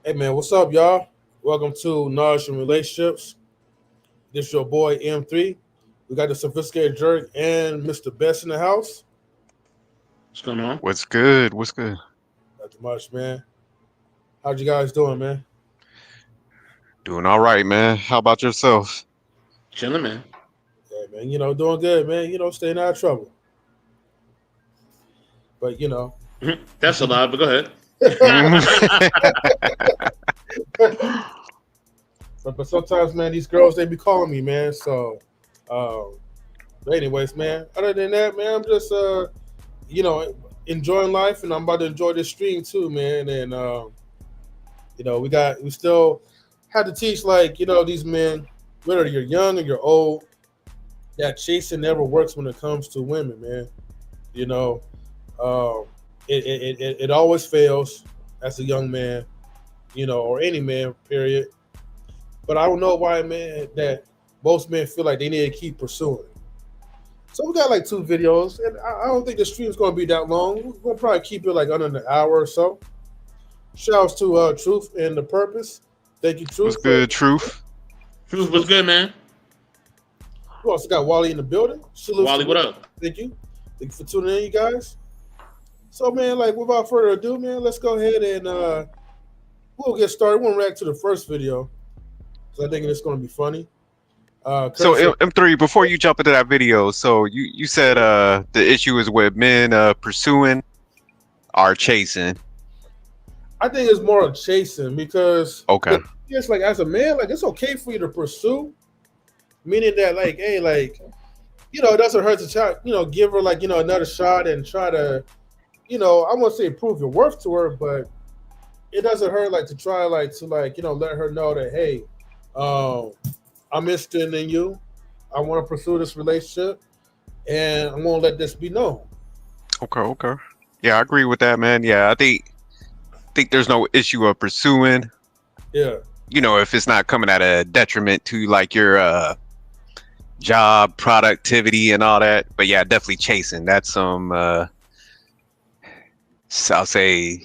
Hey man, what's up, y'all? Welcome to Knowledge and Relationships. This your boy M3. We got the sophisticated jerk and Mr. Best in the house. What's going on? What's good? What's good? Not too much, man. How'd you guys doing, man? Doing all right, man. How about yourself? Chilling, man. Yeah, man. Doing good, man. Staying out of trouble. But That's a lot, but go ahead. but sometimes, man, these girls they be calling me, man. So, um, but anyways, man. Other than that, man, I'm just you know, enjoying life, and I'm about to enjoy this stream too, man. And we still have to teach these men, whether you're young or you're old, that chasing never works when it comes to women, man. You know, um, it always fails as a young man, or any man, period. But I don't know why, man, that most men feel like they need to keep pursuing. So we got like two videos, and I don't think the stream's gonna be that long. We're gonna probably keep it like under an hour or so. Shouts to Truth and the Purpose. Thank you, What's Truth. good, Truth? Truth, what's good, man? We also got Wally in the building. Salute, Wally, salute. what up? Thank you. Thank you for tuning in, you guys. So, man, like without further ado, man, let's go ahead and we'll get started. We'll react to the first video because I think it's going to be funny. So Courtesy M3, before you jump into that video, so you said the issue is with men pursuing or chasing. I think it's more of chasing because Okay. it's like as a man, like it's okay for you to pursue, meaning that like, hey, like, it doesn't hurt to try, give her like, another shot and try to, I won't say prove your worth to her, but it doesn't hurt like to try let her know that, hey, um, I'm interested in you. I want to pursue this relationship, and I'm gonna let this be known. Okay. Yeah, I agree with that, man. Yeah, I think there's no issue of pursuing. Yeah, If it's not coming at a detriment to like your job productivity and all that. But yeah, definitely chasing. That's some I'll say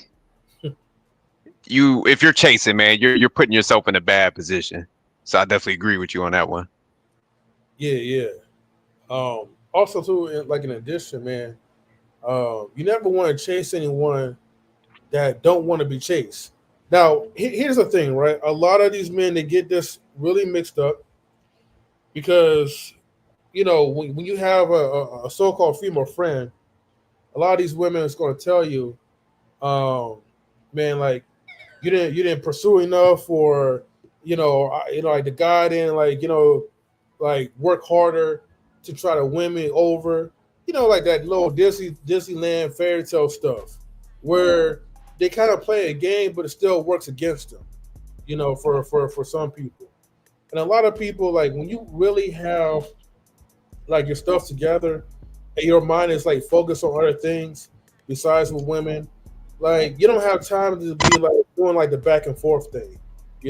if you're chasing, man, you're putting yourself in a bad position. So I definitely agree with you on that one. yeah. Also, too, like in addition, man, you never want to chase anyone that don't want to be chased. Now, here's the thing, right? A lot of these men they get this really mixed up because when you have a so-called female friend, a lot of these women is going to tell you, um, man, like you didn't pursue enough, or like the guy didn't like work harder to try to win me over. Like that little Disneyland fairy tale stuff, where they kind of play a game, but it still works against them. For some people, and a lot of people, like when you really have like your stuff together, and your mind is like focused on other things besides with women. Like you don't have time to be like doing like the back and forth thing,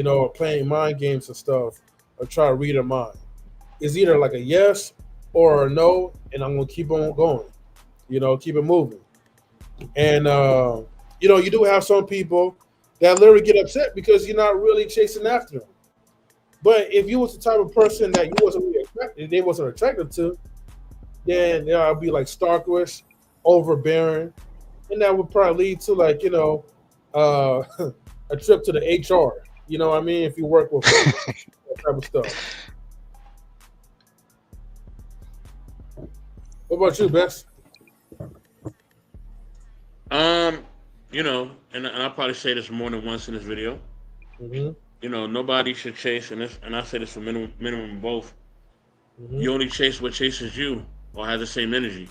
or playing mind games and stuff, or try to read her mind. It's either like a yes or a no, and I'm gonna keep on going. Keep it moving. And you do have some people that literally get upset because you're not really chasing after them. But if you was the type of person that you wasn't really attracted, they wasn't attracted to, then I'd be like stalkerish, overbearing, and that would probably lead to uh, a trip to the HR. You know what I mean? If you work with that type of stuff. What about you, Bess? Um, and I'll probably say this more than once in this video. Mm-hmm. Nobody should chase, and I say this for minimum both. Mm-hmm. You only chase what chases you or has the same energy.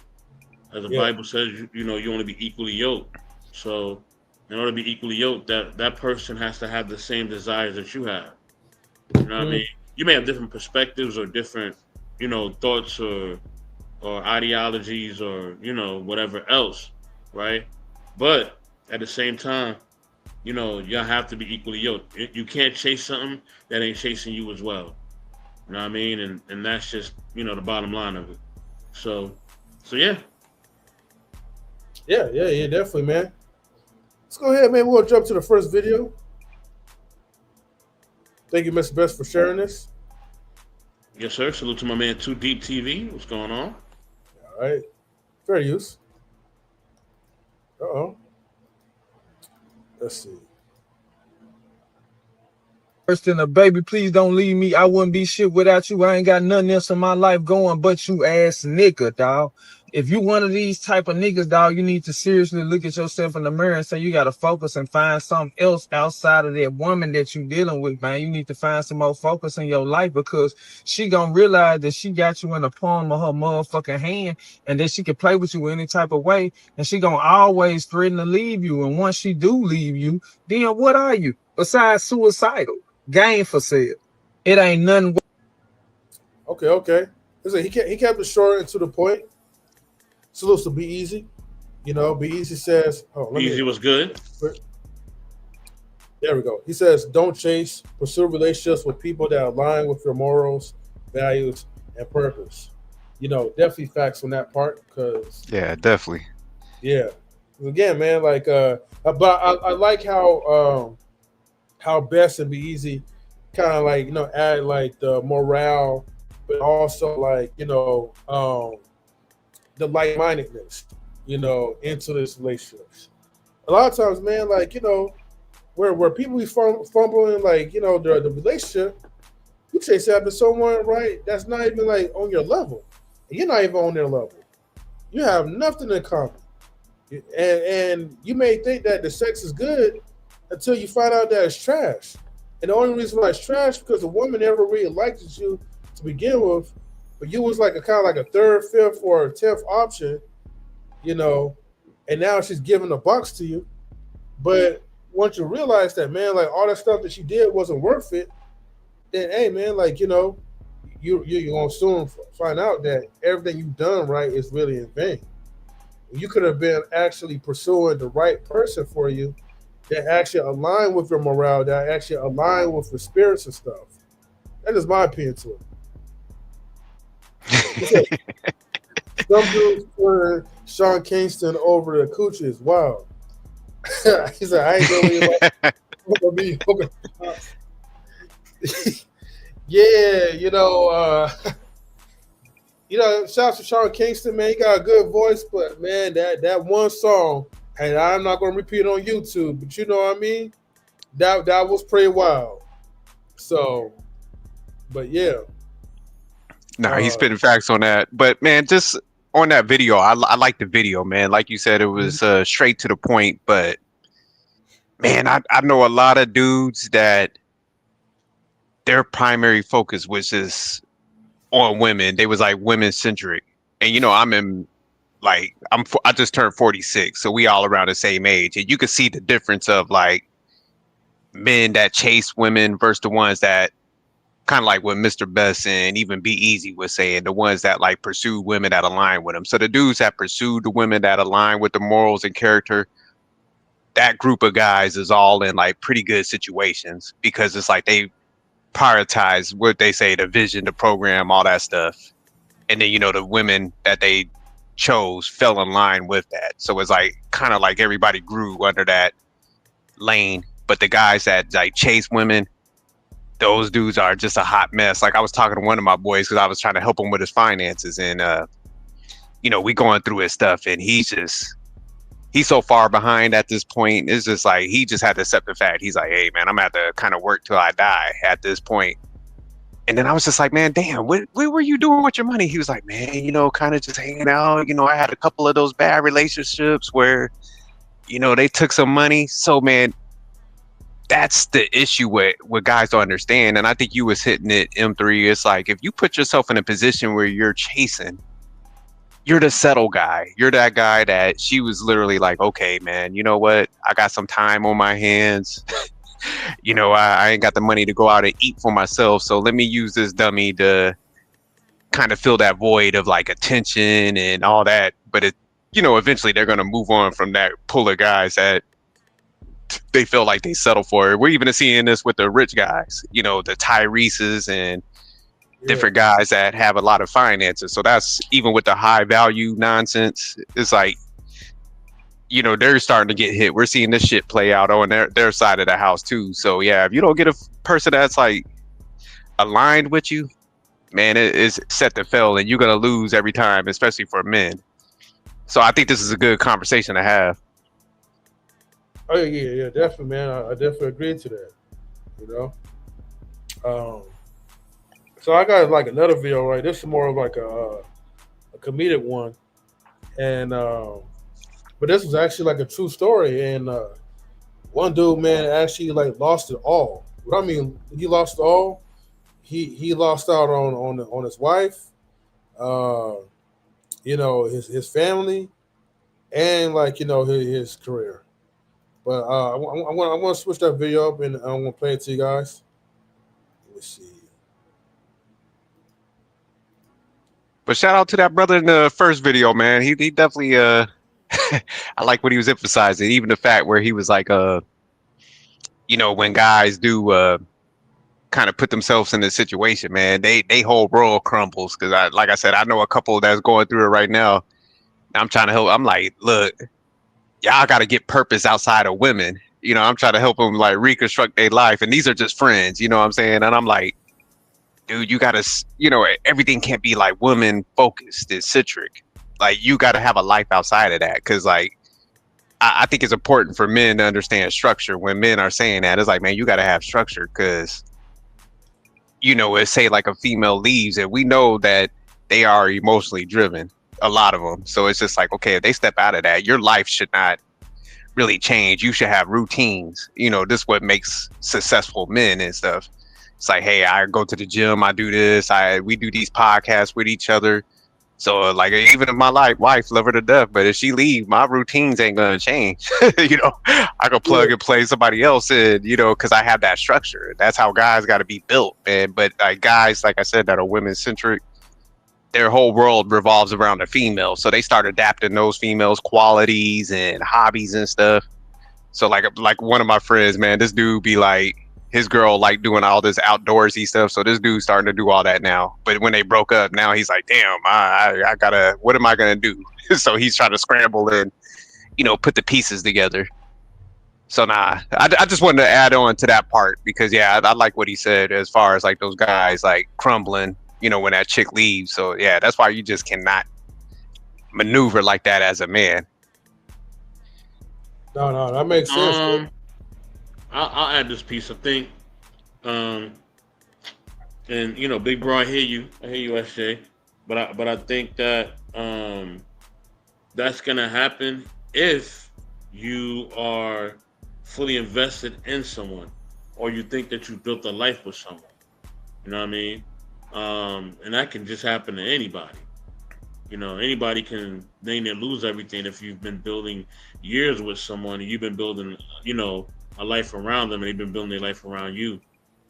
As the Yeah. Bible says, you want to be equally yoked. So, in order to be equally yoked, that person has to have the same desires that you have. You know what I Mm-hmm. mean? You may have different perspectives or different, thoughts or ideologies or whatever else, right? But at the same time, y'all have to be equally yoked. You can't chase something that ain't chasing you as well. You know what I mean? And that's just the bottom line of it. So yeah. Yeah, definitely, man. Let's go ahead, man. We'll jump to the first video. Thank you, Mr. Best, for sharing this. Yes, sir. Salute to my man, Too Deep TV. What's going on? All right. Fair use. Uh-oh. Let's see. First in a baby, please don't leave me. I wouldn't be shit without you. I ain't got nothing else in my life going but you ass nigga, dog. If you one of these type of niggas, dog, you need to seriously look at yourself in the mirror and say you gotta focus and find something else outside of that woman that you dealing with, man. You need to find some more focus in your life because she gonna realize that she got you in the palm of her motherfucking hand and that she can play with you any type of way and she gonna always threaten to leave you. And once she do leave you, then what are you besides suicidal? Game for sale. It ain't nothing. Okay, okay. Listen, he kept it short and to the point. Salutes to B-Eazy. You know, B-Eazy says, Easy was good. There we go. He says, don't chase, pursue relationships with people that align with your morals, values, and purpose. You know, definitely facts on that part because, Yeah, definitely. yeah. Again, man, like, but I like how Best and B-Eazy kind of like, you know, add like the morale, but also like, you know, the like-mindedness, you know, into this relationships. A lot of times, man, like, you know, where people be fumbling, like, you know, the relationship, you chase after someone, right, that's not even like on your level. You're not even on their level. You have nothing in common. And you may think that the sex is good until you find out that it's trash. And the only reason why it's trash because the woman never really liked you to begin with, but you was like a kind of like a third, fifth, or 10th option, you know, and now she's giving a box to you. But once you realize that, man, like all that stuff that she did wasn't worth it, then hey, man, like, you know, you're gonna soon find out that everything you've done right is really in vain. You could have been actually pursuing the right person for you that actually align with your morale, that actually align with your spirits and stuff. That is my opinion to it. Some dudes putting Sean Kingston over the coochies. Wow. He said, I ain't gonna be yeah, you know, shouts to Sean Kingston, man. He got a good voice, but man, that one song, and I'm not gonna repeat it on YouTube, but you know what I mean? That was pretty wild. So, but yeah. Nah, he's spitting facts on that. But man, just on that video, I like the video, man. Like you said, it was straight to the point. But man, I know a lot of dudes that their primary focus was just on women. They was like women centric. And you know, I just turned 46, so we all around the same age, and you could see the difference of like men that chase women versus the ones that kind of like what Mr. Best and even B-Eazy was saying, the ones that like pursue women that align with them. So the dudes that pursued the women that align with the morals and character, that group of guys is all in like pretty good situations because it's like they prioritize what they say, the vision, the program, all that stuff. And then, you know, the women that they chose fell in line with that. So it's like kind of like everybody grew under that lane. But the guys that like chase women, those dudes are just a hot mess. Like I was talking to one of my boys because I was trying to help him with his finances, and you know, we going through his stuff, and he's so far behind at this point. It's just like he just had to accept the fact. He's like, hey man, I'm gonna have to kind of work till I die at this point. And then I was just like, man, damn, what were you doing with your money? He was like, man, you know, kind of just hanging out. You know, I had a couple of those bad relationships where, you know, they took some money. So man, that's the issue with what guys don't understand. And I think you was hitting it, M3. It's like, if you put yourself in a position where you're chasing, you're the settle guy. You're that guy that she was literally like, okay, man, you know what? I got some time on my hands. You know, I ain't got the money to go out and eat for myself. So let me use this dummy to kind of fill that void of like attention and all that. But it, you know, eventually they're going to move on from that pool of guys that they feel like they settle for it. We're even seeing this with the rich guys, you know, the Tyrese's and different guys that have a lot of finances. So that's even with the high value nonsense. It's like they're starting to get hit. We're seeing this shit play out on their side of the house too. So yeah, if you don't get a person that's like aligned with you, man, it is set to fail, and you're gonna lose every time, especially for men. So I think this is a good conversation to have. Oh yeah, definitely, man. I definitely agree to that. You know. So I got like another video, right? This is more of like a comedic one, and but this was actually like a true story. And one dude, man, actually like lost it all. What I mean, he lost it all. He lost out on his wife, uh, his family, and like his career. But I'm gonna switch that video up and I'm gonna play it to you guys. Let me see. But shout out to that brother in the first video, man. He definitely I like what he was emphasizing, even the fact where he was like when guys do kind of put themselves in this situation, man, they whole world crumbles. Cause like I said, I know a couple that's going through it right now. I'm trying to help. I'm like, look, y'all got to get purpose outside of women. I'm trying to help them like reconstruct their life. And these are just friends, you know what I'm saying? And I'm like, dude, you got to, everything can't be like woman focused and centric. Like you got to have a life outside of that. Cause like, I think it's important for men to understand structure. When men are saying that, it's like, man, you got to have structure. Cause it's say like a female leaves and we know that they are emotionally driven, a lot of them. So it's just like, okay, if they step out of that, your life should not really change. You should have routines. This is what makes successful men and stuff. It's like, hey, I go to the gym, I do this, we do these podcasts with each other. So like, even if my wife love her to death, but if she leave, my routines ain't gonna change. I can plug and play somebody else in, because I have that structure. That's how guys got to be built, man. But like guys, like I said, that are women centric, their whole world revolves around a female. So they start adapting those females' qualities and hobbies and stuff. So like one of my friends, man, this dude be like, his girl like doing all this outdoorsy stuff. So this dude's starting to do all that now. But when they broke up, now he's like, damn, I gotta, what am I gonna do? So he's trying to scramble and, put the pieces together. So I just wanted to add on to that part because I like what he said as far as like those guys like crumbling, when that chick leaves. So yeah, that's why you just cannot maneuver like that as a man. No, that makes sense. I'll add this piece. I think, and big bro, I hear you, SJ, but I think that that's gonna happen if you are fully invested in someone, or you think that you built a life with someone. You know what I mean? And that can just happen to anybody. Anybody can then lose everything if you've been building years with someone and you've been building, a life around them and they've been building their life around you.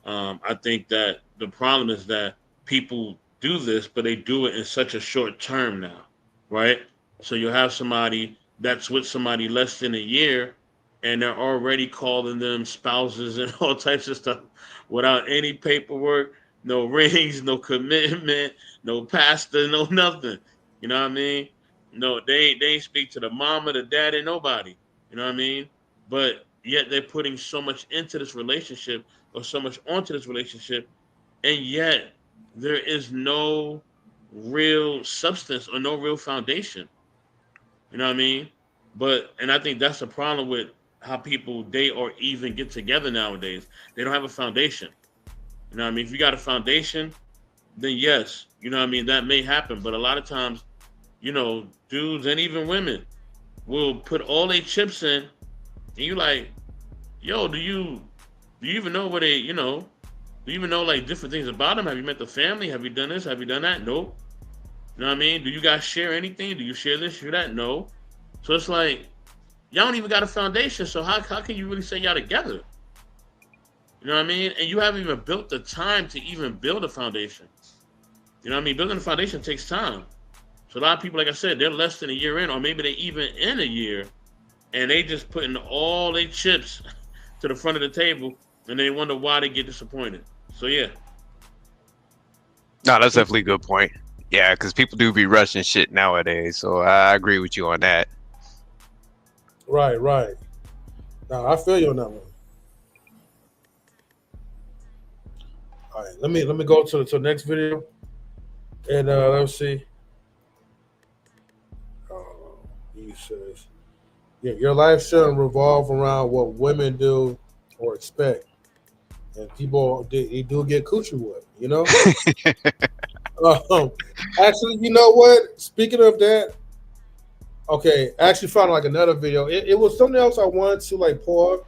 I think that the problem is that people do this, but they do it in such a short term now, right? So you'll have somebody that's with somebody less than a year and they're already calling them spouses and all types of stuff without any paperwork, no rings, no commitment, no pastor, no nothing. You know what I mean? No, they ain't speak to the mama, the daddy, nobody. You know what I mean? But yet they're putting so much into this relationship or so much onto this relationship, and yet there is no real substance or no real foundation. You know what I mean? And I think that's the problem with how people date or even get together nowadays. They don't have a foundation. You know what I mean? If you got a foundation, then yes, you know what I mean, that may happen. But a lot of times, dudes and even women will put all their chips in, and you like, yo, do you even know what do you even know like different things about them? Have you met the family? Have you done this? Have you done that? Nope. You know what I mean? Do you guys share anything? Do you share this, share that? No. So it's like, y'all don't even got a foundation. So how can you really say y'all together? You know what I mean? And you haven't even built the time to even build a foundation. You know what I mean? Building a foundation takes time. So a lot of people, like I said, they're less than a year in, or maybe they even in a year, and they just putting all their chips to the front of the table, and they wonder why they get disappointed. So yeah. No, that's definitely a good point. Yeah, because people do be rushing shit nowadays. So I agree with you on that. Right, right. Now I feel you on that one. All right, let me go to the next video and let's see. Uh, he says, "Yeah, your life shouldn't revolve around what women do or expect, and people they do get coochie with, you know." Um, actually, you know what? Speaking of that, okay, I actually found like another video. It was something else I wanted to like pull up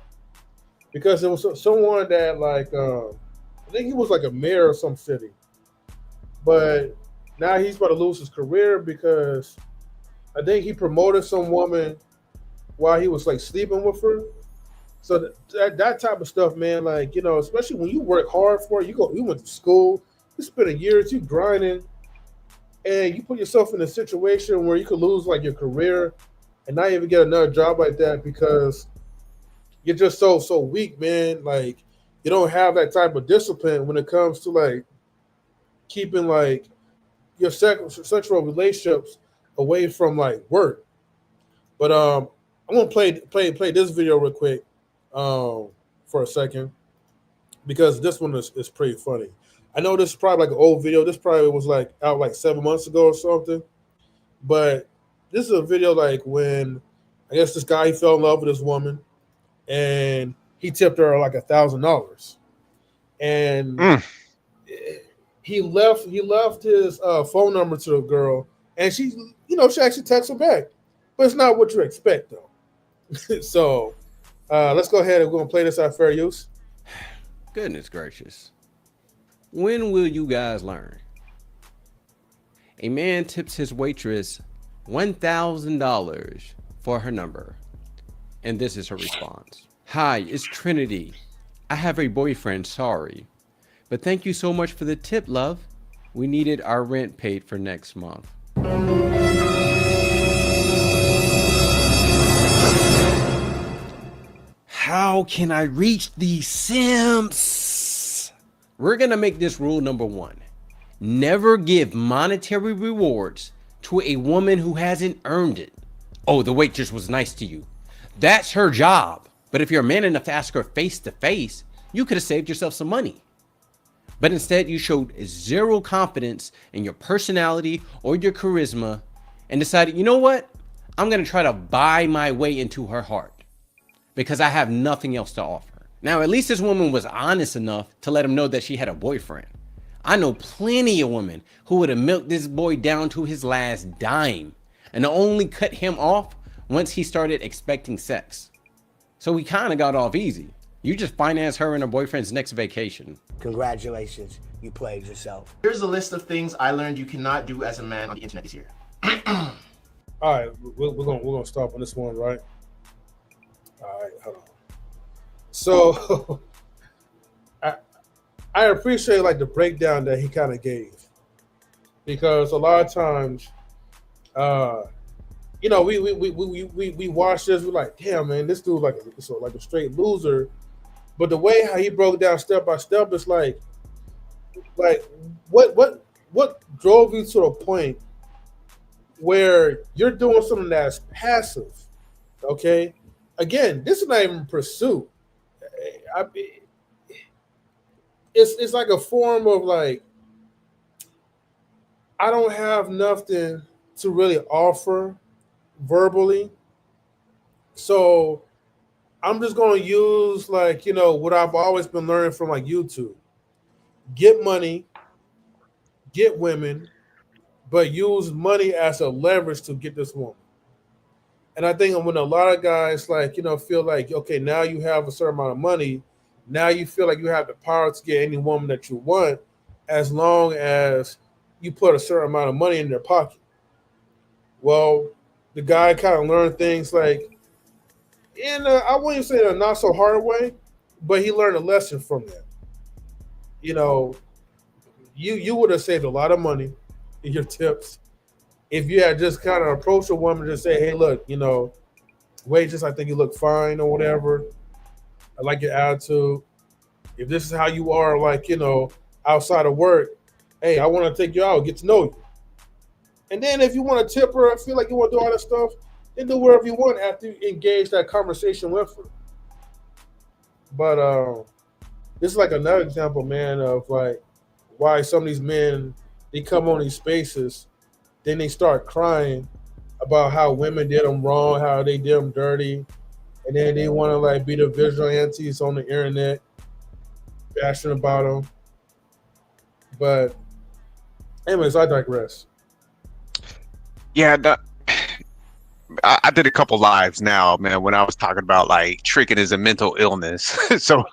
because it was someone that like I think he was like a mayor of some city, but now he's about to lose his career because I think he promoted some woman while he was like sleeping with her. So that type of stuff, man, like you know, especially when you work hard for it, you went to school, you spent a year or two grinding, and you put yourself in a situation where you could lose like your career and not even get another job like that because you're just so weak, man. Like you don't have that type of discipline when it comes to like keeping like your sexual relationships away from like work. But I'm gonna play this video real quick for a second because this one is pretty funny. I know this is probably like an old video. This probably was like out like 7 months ago or something. But this is a video like when I guess this guy he fell in love with this woman and he tipped her like $1,000 and Mm. he left his phone number to the girl and she she actually texted him back, but it's not what you expect though. So let's go ahead and we're gonna play this at fair use. Goodness gracious. When will you guys learn? A man tips his waitress $1,000 for her number. And this is her response. Hi, it's Trinity. I have a boyfriend, sorry. But thank you so much for the tip, love. We needed our rent paid for next month. How can I reach these simps? We're gonna make this rule number 1. Never give monetary rewards to a woman who hasn't earned it. Oh, the waitress was nice to you. That's her job. But if you're a man enough to ask her face to face, you could have saved yourself some money. But instead, you showed zero confidence in your personality or your charisma and decided, you know what? I'm going to try to buy my way into her heart because I have nothing else to offer. Now, at least this woman was honest enough to let him know that she had a boyfriend. I know plenty of women who would have milked this boy down to his last dime and only cut him off once he started expecting sex. So he kind of got off easy. You just financed her and her boyfriend's next vacation. Congratulations, you played yourself. Here's a list of things I learned you cannot do as a man on the internet this year. All right, we're gonna stop on this one, right? All right, hold on. So I appreciate like the breakdown that he kind of gave because a lot of times, we watch this, we're like, damn man, this dude like a straight loser. But the way how he broke down step by step is like what drove you to a point where you're doing something that's passive? Okay, again, this is not even pursuit. It's like a form of like I don't have nothing to really offer verbally, so I'm just going to use like what I've always been learning from like YouTube: get money, get women, but use money as a leverage to get this woman. And I think when a lot of guys like feel like okay, now you have a certain amount of money, now you feel like you have the power to get any woman that you want, as long as you put a certain amount of money in their pocket. Well, the guy kind of learned things like I wouldn't say in a not so hard way, but he learned a lesson from that. You would have saved a lot of money in your tips if you had just kind of approached a woman and say, hey, look, waitress, I think you look fine or whatever. I like your attitude. If this is how you are, like, outside of work, hey, I want to take you out, get to know you. And then if you want to tip her, I feel like you want to do all that stuff, then do whatever you want after you engage that conversation with her. But this is like another example, man, of like why some of these men they come on these spaces, then they start crying about how women did them wrong, how they did them dirty, and then they want to like be the vigilantes on the internet, bashing about them. But anyways, I digress. Yeah, I did a couple lives now, man, when I was talking about like tricking is a mental illness. So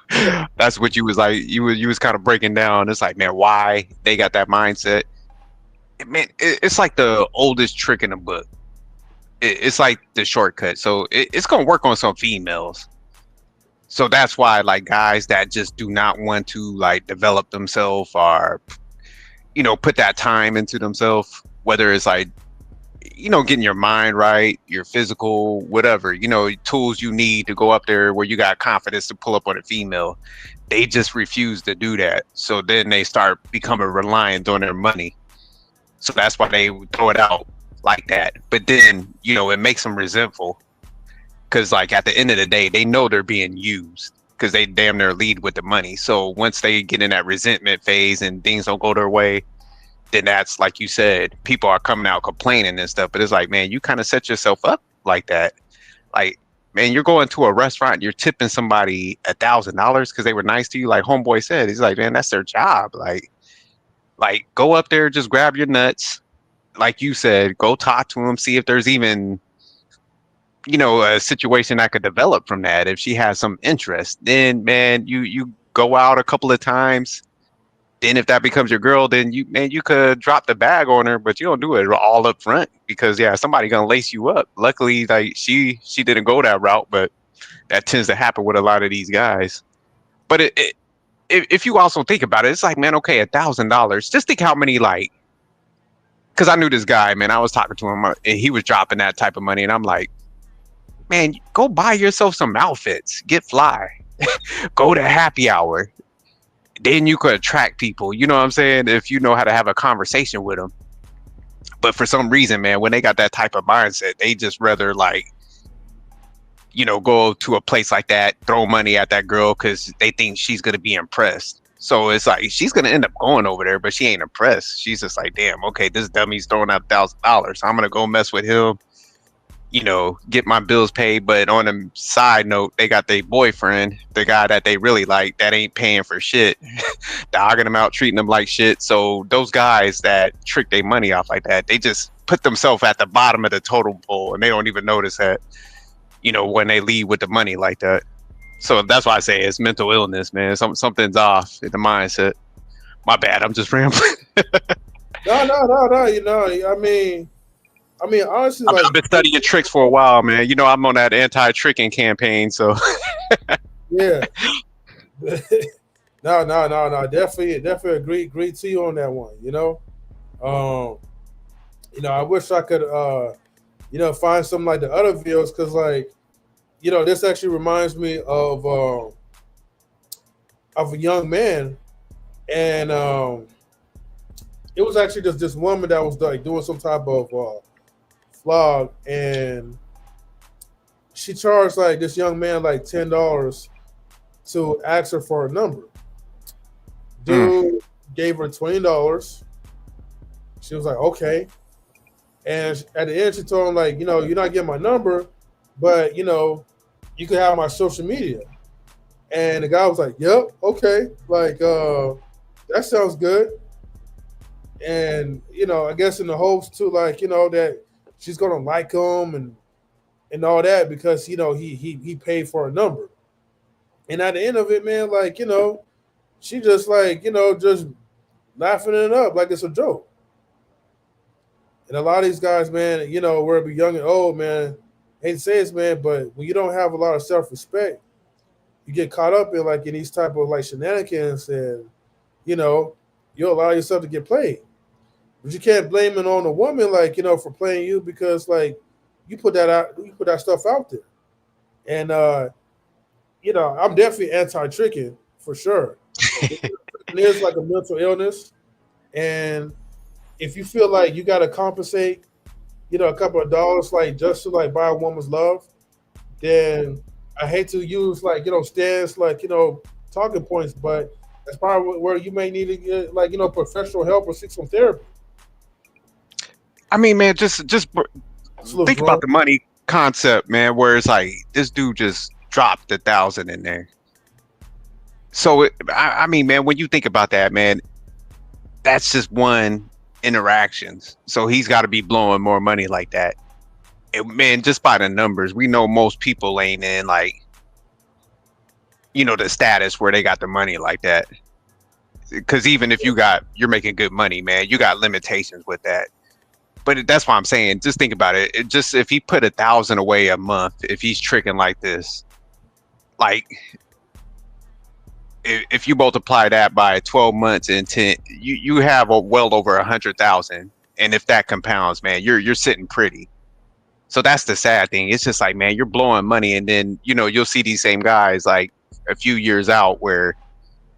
that's what you was like, you was kind of breaking down. It's like, man, why they got that mindset? Man, it's like the oldest trick in the book. It's like the shortcut. So it's gonna work on some females. So that's why like guys that just do not want to like develop themselves or put that time into themselves, whether it's like getting your mind right, your physical, whatever, tools you need to go up there where you got confidence to pull up on a female. They just refuse to do that. So then they start becoming reliant on their money. So that's why they throw it out like that. But then, it makes them resentful because, like, at the end of the day, they know they're being used because they damn near lead with the money. So once they get in that resentment phase and things don't go their way, then that's like you said, people are coming out complaining and stuff. But it's like, man, you kind of set yourself up like that. Like, man, you're going to a restaurant, you're tipping somebody $1,000 because they were nice to you. Like homeboy said, he's like, man, that's their job. Like go up there, just grab your nuts. Like you said, go talk to them, see if there's even a situation that could develop from that. If she has some interest, then man, you go out a couple of times. Then if that becomes your girl, then you could drop the bag on her, but you don't do it all up front because yeah, somebody gonna lace you up. Luckily, like she didn't go that route, but that tends to happen with a lot of these guys. But if you also think about it, it's like, man, okay, $1,000. Just think how many like, because I knew this guy, man. I was talking to him, and he was dropping that type of money, and I'm like, man, go buy yourself some outfits, get fly, go to happy hour. Then you could attract people. You know what I'm saying? If you know how to have a conversation with them. But for some reason, man, when they got that type of mindset, they just rather like, go to a place like that, throw money at that girl because they think she's gonna be impressed. So it's like she's gonna end up going over there, but she ain't impressed. She's just like, damn, okay, this dummy's throwing out $1,000. I'm gonna go mess with him, get my bills paid. But on the side note, they got their boyfriend, the guy that they really like, that ain't paying for shit, dogging them out, treating them like shit. So those guys that trick their money off like that, they just put themselves at the bottom of the totem pole and they don't even notice that, when they leave with the money like that. So that's why I say it's mental illness, man. Something's off in the mindset. My bad. I'm just rambling. No. Honestly, like I've been studying tricks for a while, man. I'm on that anti-tricking campaign, so yeah. No. Definitely agree to you on that one. I wish I could, find something like the other videos because, like, this actually reminds me of a young man, and it was actually just this woman that was like doing some type of vlog, and she charged like this young man like $10 to ask her for a number. Dude gave her $20. She was like, okay. And at the end, she told him, like, you're not getting my number, but, you can have my social media. And the guy was like, yep, okay. Like, that sounds good. And, I guess in the hopes too, like, that she's going to like him and all that because, he paid for a number. And at the end of it, man, like, she just like, just laughing it up like it's a joke. And a lot of these guys, man, whether it be young and old, man, hate to say this, man, but when you don't have a lot of self-respect, you get caught up in these type of like shenanigans, and you allow yourself to get played. But you can't blame it on a woman, like, for playing you because like you put that stuff out there. And I'm definitely anti-tricking for sure. It is like a mental illness, and if you feel like you got to compensate a couple of dollars, like just to like buy a woman's love, then I hate to use like stands like talking points, but that's probably where you may need to get like professional help or seek some therapy. I mean, man, just Salute, think about bro. the money concept, man. Where it's like this dude just dropped 1,000 in there. So I mean, man, when you think about that, man, that's just one interactions. So he's got to be blowing more money like that. And, man, just by the numbers, we know most people ain't in like the status where they got the money like that. Because even if you're making good money, man, you got limitations with that. But that's why I'm saying, just think about it. Just if he put 1,000 away a month, if he's tricking like this, like if you multiply that by 12 months and 10, you have well over 100,000. And if that compounds, man, you're sitting pretty. So that's the sad thing. It's just like, man, you're blowing money, and then you'll see these same guys like a few years out where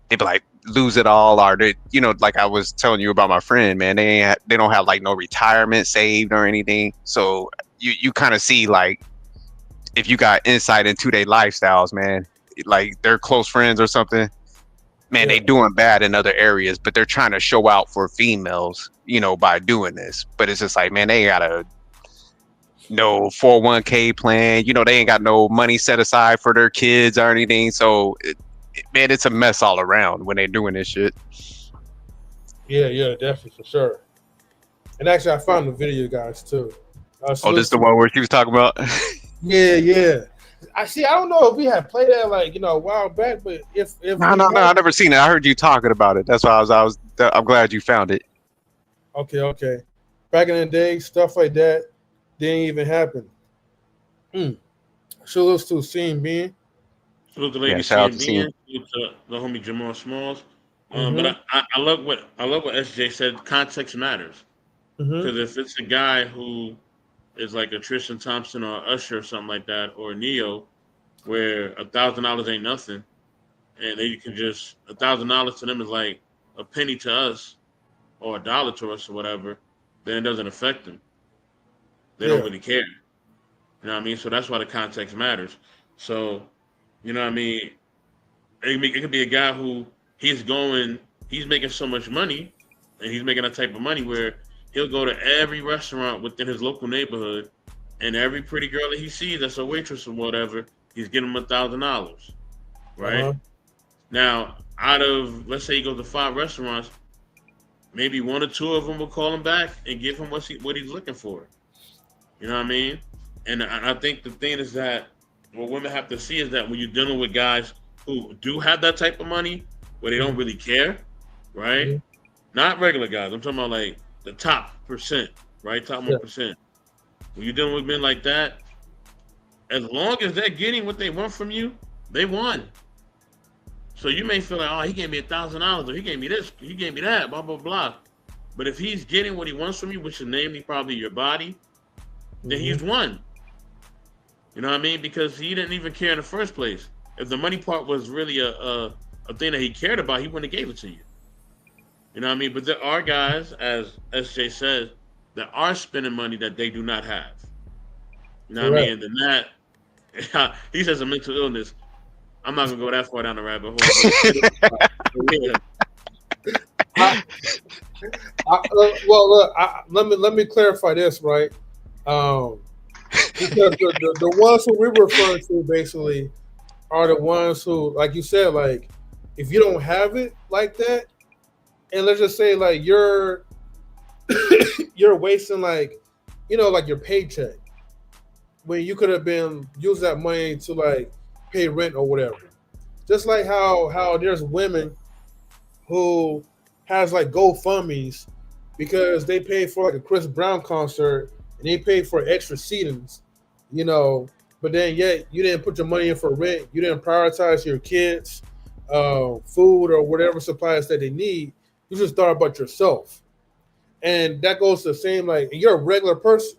they be like lose it all, or they, like I was telling you about my friend, man, they don't have like no retirement saved or anything. So you kind of see like if you got insight into their lifestyles, man, like they're close friends or something, man, Yeah, they doing bad in other areas, but they're trying to show out for females, by doing this. But it's just like, man, they got a no 401k plan, they ain't got no money set aside for their kids or anything. So man, it's a mess all around when they're doing this shit. yeah, definitely for sure. And actually, I found the video, guys, too. Oh, this Salute the to one where she was talking about. yeah. I don't know if we had played that like a while back, but if No, we no, no, had, I never seen it. I heard you talking about it. That's why I'm glad you found it. okay. Back in the day, stuff like that didn't even happen. Mm. Salute to Scene Being. Salute the Yeah, lady shout out to CNB Scene. and salute to the homie Jamal Smalls. But Mm-hmm. I love what SJ said. Context matters Mm-hmm. because if it's a guy who is like a Tristan Thompson or Usher or something like that, or Neo, where $1,000 ain't nothing, and then you can just $1,000 to them is like a penny to us or a dollar to us or whatever, then it doesn't affect them. They don't Yeah. really care. You know what I mean? So that's why the context matters. So, you know what I mean? It could be a guy who he's making so much money, and he's making that type of money where he'll go to every restaurant within his local neighborhood, and every pretty girl that he sees that's a waitress or whatever, he's getting them $1,000, right? Uh-huh. Now, out of let's say he goes to 5 restaurants, maybe one or two of them will call him back and give him what he's looking for. You know what I mean? And I think the thing is that what women have to see is that when you're dealing with guys who do have that type of money, where they don't really care, right? Mm-hmm. Not regular guys. I'm talking about like the top percent, right? Top Yeah. 1%. When you're dealing with men like that, as long as they're getting what they want from you, they won. So you may feel like, oh, he gave me $1,000, or he gave me this, he gave me that, blah blah blah. But if he's getting what he wants from you, which is namely probably your body, then Mm-hmm. he's won. You know what I mean? Because he didn't even care in the first place. If the money part was really a thing that he cared about, he wouldn't have gave it to you. You know what I mean? But there are guys, as SJ says, that are spending money that they do not have. You know what I mean? Correct. And then that he says a mental illness. I'm not gonna go that far down the rabbit hole, but yeah. I, well, look. Let me clarify this, right? Um, because the ones who we're referring to basically are the ones who, like you said, like if you don't have it like that, and let's just say like you're wasting like like your paycheck when you could have been use that money to like pay rent or whatever. Just like how there's women who has like GoFundmes because they paid for like a Chris Brown concert and they paid for extra seatings, you know. But then yet you didn't put your money in for rent. You didn't prioritize your kids, food or whatever supplies that they need. You just thought about yourself, and that goes to the same like you're a regular person.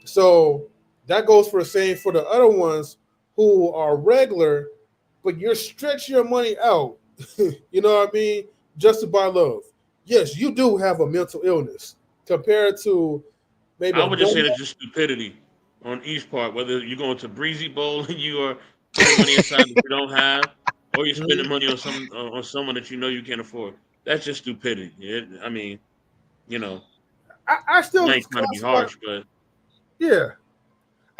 So that goes for the same for the other ones who are regular, but you're stretching your money out. You know what I mean? Just to buy love. Yes, you do have a mental illness compared to maybe I a would just say donut. that's just stupidity on each part. Whether you're going to Breezy Bowl and you are putting money aside that you don't have, or you're Mhm. spending money on someone that you know you can't afford. That's just stupidity. I mean, you know, I I still ain't trying to be classify. harsh, but Yeah,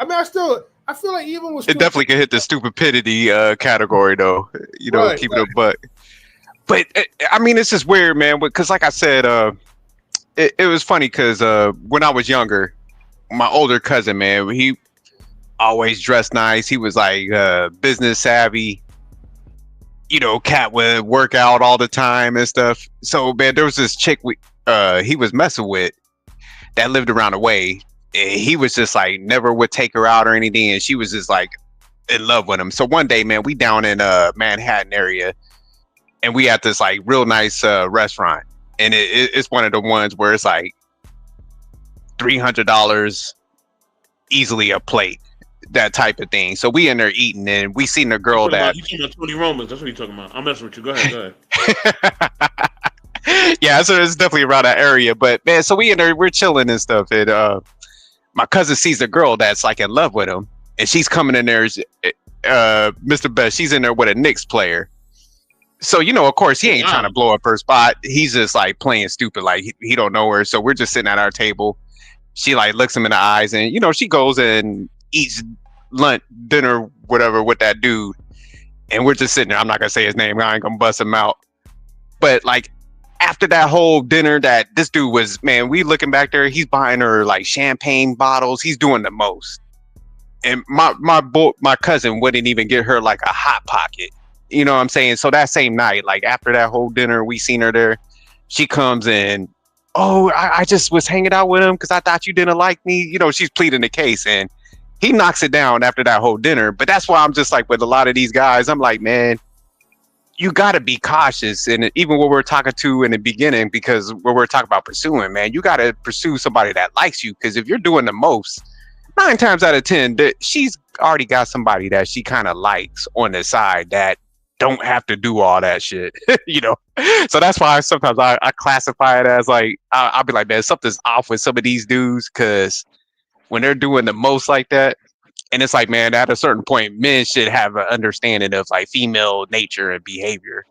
I mean, I feel like even with It definitely can stupidity, hit the stupidity category though. You know, right? keep it a buck. But I mean, it's just weird, man. Because like I said, it was funny because when I was younger, my older cousin, man, he always dressed nice. He was like business savvy. You know, cat would work out all the time and stuff. So man, there was this chick he was messing with that lived around the way. And he was just like never would take her out or anything, and she was just like in love with him. So one day, man, we down in Manhattan area, and we at this like real nice restaurant, and it's one of the ones where it's like $300 easily a plate, that type of thing. So we in there eating, and we seen a girl that you talking about Tony Romans. That's what you're talking about. I'm messing with you. Go ahead, go ahead. yeah, so it's definitely around that area. But man, so we in there, we're chilling and stuff, and my cousin sees a girl that's like in love with him, and she's coming in there. Mr. Best, she's in there with a Knicks player. So you know, of course, he Oh ain't trying to wow. blow up her spot. He's just like playing stupid, like he don't know her. So we're just sitting at our table. She like looks him in the eyes, and you know, she goes and eats lunch, dinner, whatever with that dude. And we're just sitting there. I'm not gonna say his name. I ain't gonna bust him out. But like after that whole dinner, that this dude was, man, we looking back there. He's buying her like champagne bottles. He's doing the most. And my cousin wouldn't even get her like a hot pocket. You know what I'm saying? So that same night, like after that whole dinner, we seen her there. She comes in. Oh, I just was hanging out with him because I thought you didn't like me. You know, she's pleading the case, and he knocks it down after that whole dinner. But that's why I'm just like with a lot of these guys, I'm like, man, you got to be cautious. And even what we're talking to in the beginning, because what we're talking about pursuing, man, you got to pursue somebody that likes you. Because if you're doing the most, 9 times out of 10, that she's already got somebody that she kind of likes on the side that don't have to do all that shit, you know. So that's why sometimes I classify it as like I'll be like, man, something's off with some of these dudes because when they're doing the most like that, and it's like, man, at a certain point, men should have an understanding of like female nature and behavior.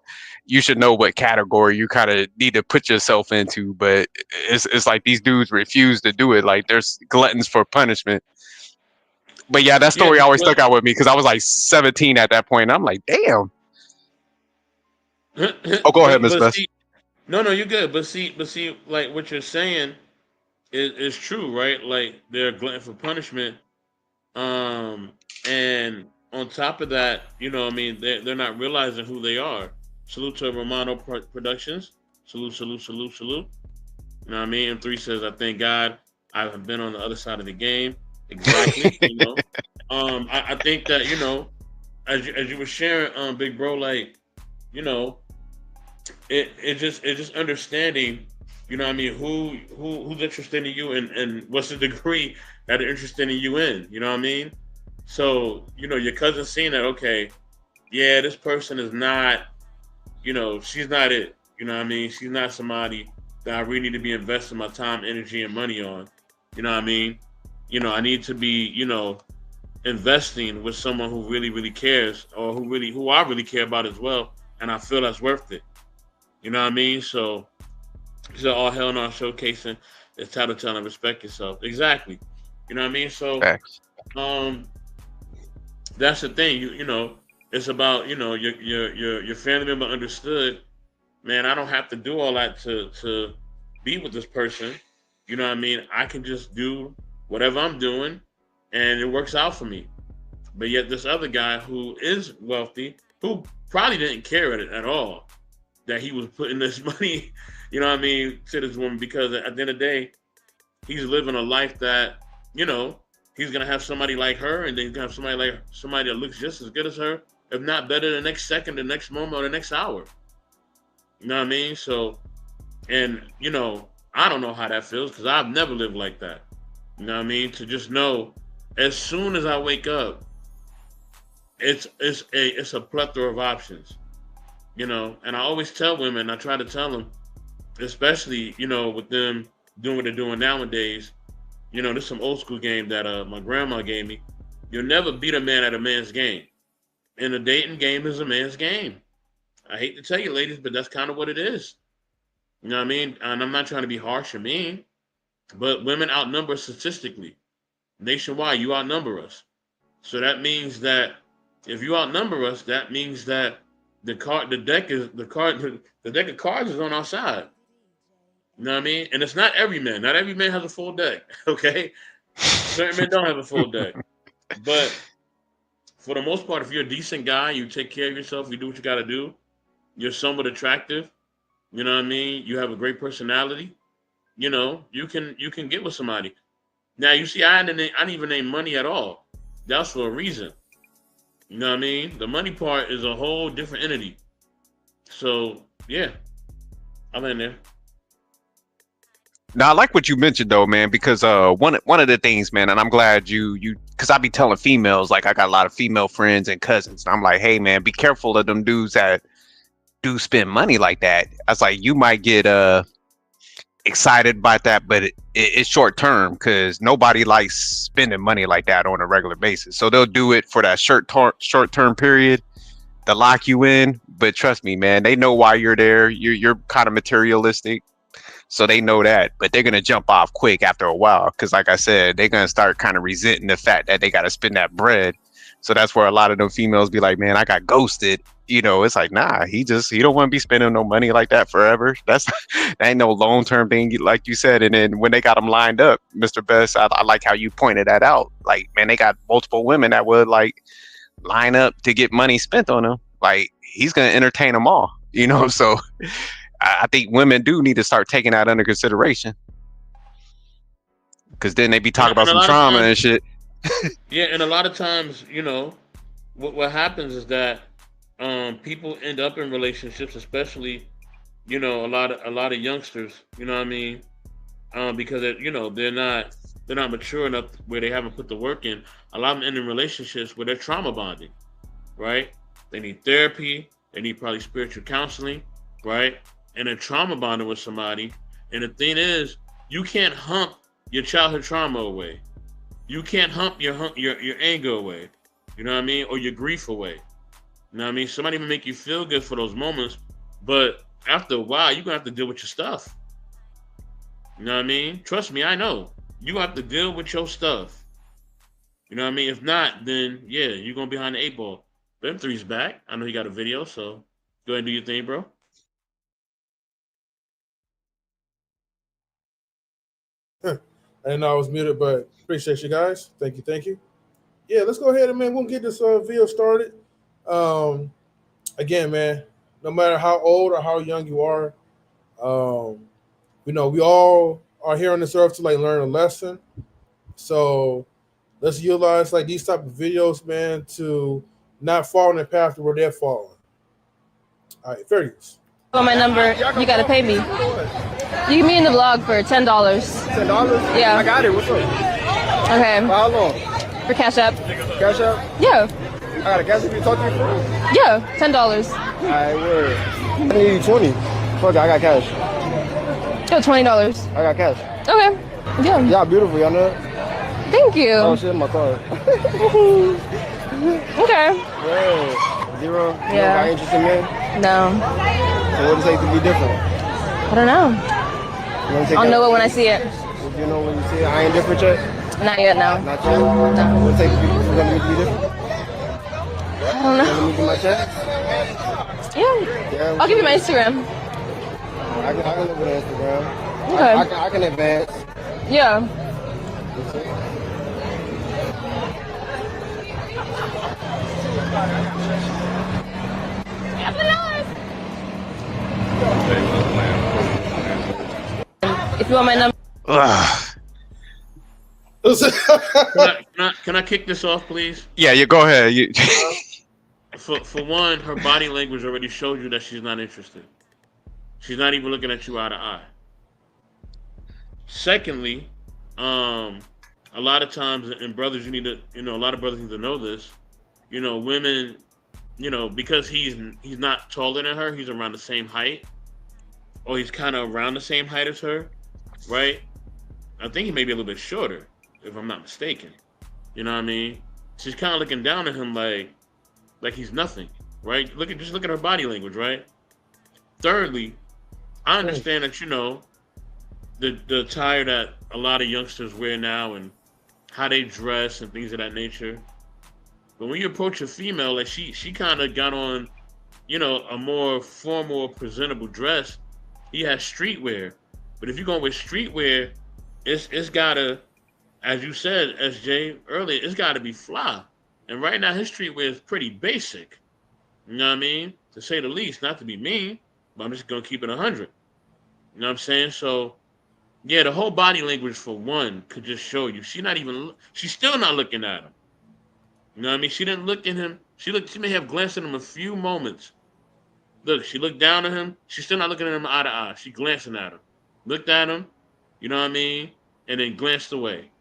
You should know what category you kind of need to put yourself into, but it's like these dudes refuse to do it. Like there's gluttons for punishment. But yeah, that Yeah, story always but stuck out with me because I was like 17 at that point. And I'm like, damn. Oh, go ahead, Miss but Best. see, no, no, you're good. But see, like what you're saying is true, right? Like they're glutton for punishment. And on top of that, I mean, they're not realizing who they are. Salute to Romano Productions. Salute, salute, salute, salute. You know what I mean? M3 says, I thank God I have been on the other side of the game. Exactly. I think that, as you were sharing, big bro, like, you know, it just understanding, what I mean, who's interested in you and what's the degree that they're interested in you in, you know what I mean? So, your cousin seeing that, okay, yeah, this person is not, she's not it. You know what I mean? She's not somebody that I really need to be investing my time, energy, and money on. You know what I mean? I need to be, investing with someone who really, really cares, or who I really care about as well, and I feel that's worth it. You know what I mean? So all hell no showcasing is title telling respect yourself. Exactly. You know what I mean? So Facts. um that's the thing. It's about, your family member understood, man, I don't have to do all that to be with this person. You know what I mean? I can just do whatever I'm doing and it works out for me. But yet this other guy who is wealthy, who probably didn't care at all that he was putting this money, to this woman, because at the end of the day, he's living a life that, you know, he's gonna have somebody like her, and then he's gonna have somebody that looks just as good as her, if not better, the next second, the next moment, or the next hour. You know what I mean? So, and I don't know how that feels because I've never lived like that. You know what I mean? To just know, as soon as I wake up, it's a plethora of options. And I always tell women, I try to tell them, especially with them doing what they're doing nowadays. You know, this is some old school game that my grandma gave me. You'll never beat a man at a man's game. And the dating game is a man's game. I hate to tell you, ladies, but that's kind of what it is. You know what I mean? And I'm not trying to be harsh or mean, but women outnumber statistically. Nationwide, you outnumber us. So that means that if you outnumber us, that means that the deck of cards is on our side. You know what I mean? And it's not every man. Not every man has a full deck. Okay, certain men don't have a full deck. But for the most part, if you're a decent guy, you take care of yourself, you do what you got to do. You're somewhat attractive. You know what I mean? You have a great personality. You know, you can get with somebody. Now you see, I didn't even name money at all. That's for a reason. You know what I mean? The money part is a whole different entity. So yeah, I'm in there. Now I like what you mentioned though, man, because one of the things, man, and I'm glad you because I be telling females, like I got a lot of female friends and cousins, and I'm like, hey man, be careful of them dudes that do spend money like that. I was like, you might get excited about that, but it's short term because nobody likes spending money like that on a regular basis. So they'll do it for that short term period to lock you in. But trust me, man, they know why you're there. You're kind of materialistic. So they know that, but they're gonna jump off quick after a while because, like I said, they're gonna start kind of resenting the fact that they gotta spend that bread. So that's where a lot of them females be like, "Man, I got ghosted." You know, it's like, nah, he don't want to be spending no money like that forever. That ain't no long term thing, like you said. And then when they got them lined up, Mr. Best, I like how you pointed that out. Like, man, they got multiple women that would like line up to get money spent on him. Like, he's gonna entertain them all. You know, so. I think women do need to start taking that under consideration because then they be talking about And a some lot of trauma times, and shit. yeah, and a lot of times, you know, what happens is that people end up in relationships, especially, you know, a lot of youngsters. You know what I mean? Because you know they're not mature enough where they haven't put the work in. A lot of them end in relationships where they're trauma bonding, right? They need therapy. They need probably spiritual counseling, right? And then trauma bonding with somebody. And the thing is, you can't hump your childhood trauma away. You can't hump your anger away. You know what I mean? Or your grief away. You know what I mean? Somebody may make you feel good for those moments, but after a while, you're gonna have to deal with your stuff. You know what I mean? Trust me, I know. You have to deal with your stuff. You know what I mean? If not, then yeah, you're gonna be behind the eight ball. Them three's back. I know you got a video, so go ahead and do your thing, bro. I didn't know I was muted, but appreciate you guys. Thank you, thank you. Yeah, let's go ahead and man, we'll get this video started. Um, Again, man, no matter how old or how young you are, um, you know, we all are here on this earth to like learn a lesson. So let's utilize like these type of videos, man, to not fall in the path where they're falling. All right, fair use. On my number, you gotta pay me. You can be in the vlog for $10. $10? Yeah. I got it. What's up? Okay. For how long? For Cash App. Cash up? Yeah. I got a cash app. You talk to me for? Yeah. $10. Alright, word. I need 20. Fuck it, I got cash. Yo, $20. I got cash. Okay. Yeah. Y'all beautiful, y'all know? Thank you. Oh shit, my car. Okay. Word. Zero? You Yeah. don't got interest in men? No. So what does it take to be different? I don't know. You wanna take I'll that- know it when I see it. You know when you see it? I ain't different yet? Not yet, no. Not yet? No. What does it take to be different? I don't know. Let me get my check? Yeah. I'll give you my Instagram. I can look at Instagram. Okay. I can advance. Yeah. If you want my number. Can I kick this off, please? Yeah, you go ahead. For one, her body language already showed you that she's not interested. She's not even looking at you eye to eye. Secondly, a lot of times, and brothers, you need to, a lot of brothers need to know this. Women, because he's not taller than her, he's around the same height, or he's kind of around the same height as her, right? I think he may be a little bit shorter, if I'm not mistaken. You know what I mean? She's kind of looking down at him like he's nothing, right? Just look at her body language, right? Thirdly, I understand that the attire that a lot of youngsters wear now and how they dress and things of that nature. But when you approach a female, like she kind of got on, a more formal, presentable dress. He has streetwear, but if you're going with streetwear, it's gotta, as you said, SJ earlier, it's gotta be fly. And right now, his streetwear is pretty basic. You know what I mean? To say the least, not to be mean, but I'm just gonna keep it 100. You know what I'm saying? So, yeah, the whole body language for one could just show you she's still not looking at him. You know what I mean? She didn't look at him. She may have glanced at him a few moments. Look, she looked down at him. She's still not looking at him eye to eye. She glancing at him. Looked at him, you know what I mean? And then glanced away.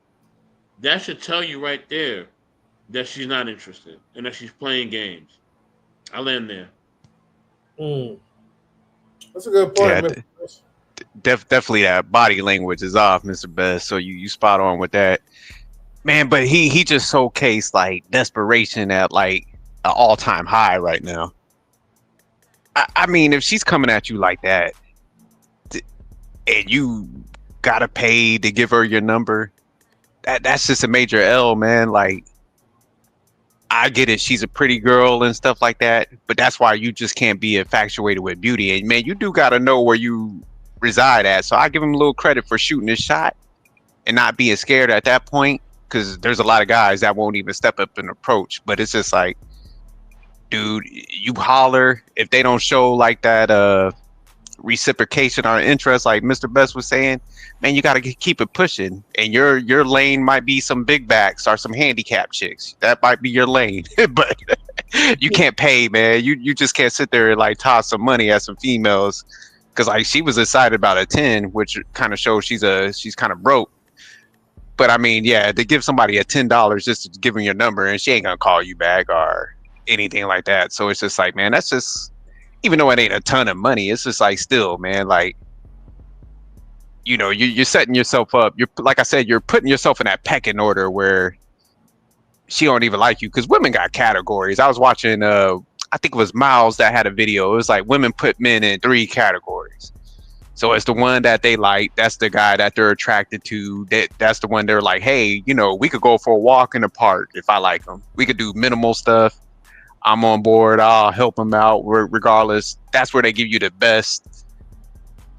That should tell you right there that she's not interested and that she's playing games. I'll end there. That's a good point, Yeah, definitely that body language is off, Mr. Best. So you spot on with that. Man, but he just showcased like desperation at like an all-time high right now. I mean, if she's coming at you like that, and you gotta pay to give her your number, that's just a major L, man. Like, I get it, she's a pretty girl and stuff like that, but that's why you just can't be infatuated with beauty. And man, you do gotta know where you reside at. So I give him a little credit for shooting his shot and not being scared at that point, because there's a lot of guys that won't even step up and approach. But it's just like, dude, you holler. If they don't show like that reciprocation or interest, like Mr. Best was saying, man, you got to keep it pushing. And your lane might be some big backs or some handicap chicks. That might be your lane. But you can't pay, man. You just can't sit there and like toss some money at some females, because like she was excited about a 10, which kind of shows she's kind of broke. But I mean, yeah, to give somebody a $10 just to give them your number and she ain't gonna call you back or anything like that. So it's just like, man, that's just, even though it ain't a ton of money, it's just like, still, man, like, you're setting yourself up. You're, like I said, you're putting yourself in that pecking order where she don't even like you, because women got categories. I was watching, I think it was Miles that had a video. It was like women put men in 3 categories. So it's the one that they like. That's the guy that they're attracted to. That's the one they're like, hey, we could go for a walk in the park if I like him. We could do minimal stuff. I'm on board. I'll help them out regardless. That's where they give you the best,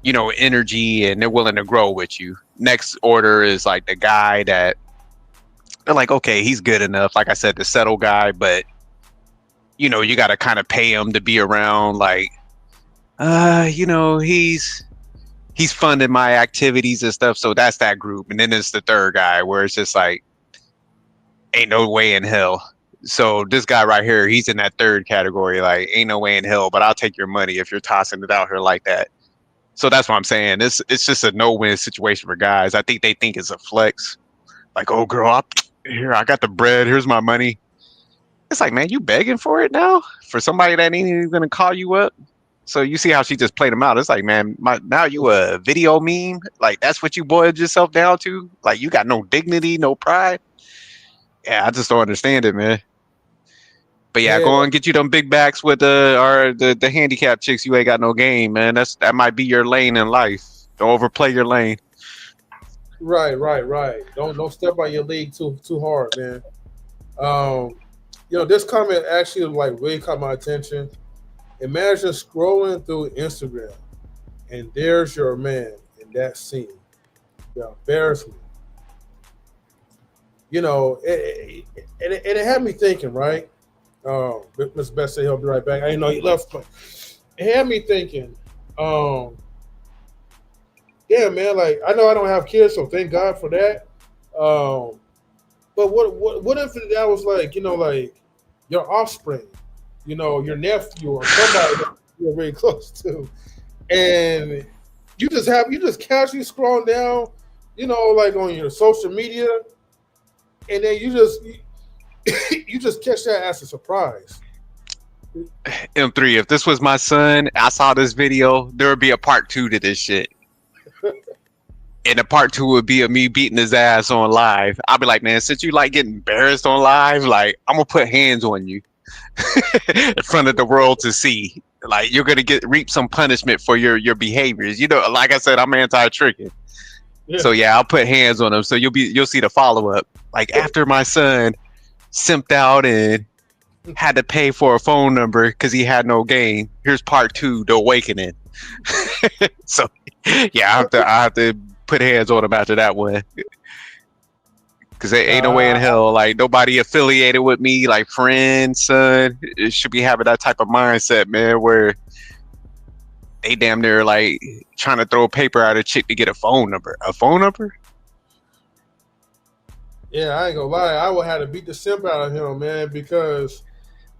energy, and they're willing to grow with you. Next order is like the guy that they're like, okay, he's good enough. Like I said, the settle guy, but you got to kind of pay him to be around. Like, he's funding my activities and stuff. So that's that group. And then there's the third guy where it's just like, ain't no way in hell. So this guy right here, he's in that third category. Like, ain't no way in hell, but I'll take your money if you're tossing it out here like that. So that's what I'm saying. It's just a no-win situation for guys. I think they think it's a flex. Like, oh, girl, I got the bread. Here's my money. It's like, man, you begging for it now? For somebody that ain't even going to call you up? So you see how she just played him out. It's like, man, now you a video meme? Like, that's what you boiled yourself down to? Like, you got no dignity, no pride? Yeah, I just don't understand it, man. But yeah, go and get you them big backs with the handicap chicks. You ain't got no game, man. That might be your lane in life. Don't overplay your lane. Right. Don't step on your league too hard, man. This comment actually like really caught my attention. Imagine scrolling through Instagram and there's your man in that scene. The embarrassment. It had me thinking, right? Mr. Best said he'll be right back. I didn't know he left, but it had me thinking, yeah, man, like, I know I don't have kids, so thank God for that. But what if that was like, like your offspring, your nephew or somebody that you're very close to, and you just casually scrolling down, like on your social media, and then you just catch that as a surprise. M3, if this was my son, I saw this video, there would be a part 2 to this shit. And the part 2 would be of me beating his ass on live. I'll be like, man, since you like getting embarrassed on live, like I'm gonna put hands on you in front of the world to see. Like you're gonna reap some punishment for your behaviors. You know, like I said, I'm anti-tricking. Yeah. So yeah, I'll put hands on him. So you'll see the follow up. Like after my son simped out and had to pay for a phone number because he had no game. Here's part 2, the awakening. So yeah, I have to put hands on him after that one. Cause there ain't no way in hell, like nobody affiliated with me, like friend, son, it should be having that type of mindset, man, where they damn near like trying to throw paper at a chick to get a phone number. A phone number? Yeah, I ain't gonna lie. I would have to beat the simp out of him, man, because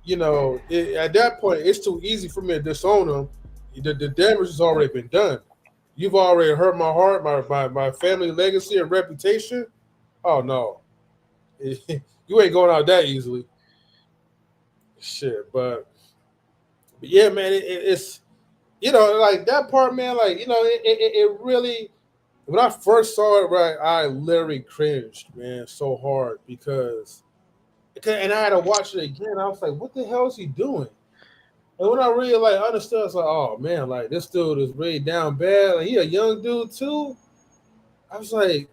you know, at that point, it's too easy for me to disown him. The damage has already been done. You've already hurt my heart, my family legacy and reputation. Oh no, you ain't going out that easily. Shit, but yeah, man, it's you know, like that part, man, like you know, it really. When I first saw it, right, I literally cringed, man, so hard and I had to watch it again. I was like, what the hell is he doing? And when I really like understood, I was like, oh man, like this dude is really down bad. Like he a young dude too. I was like,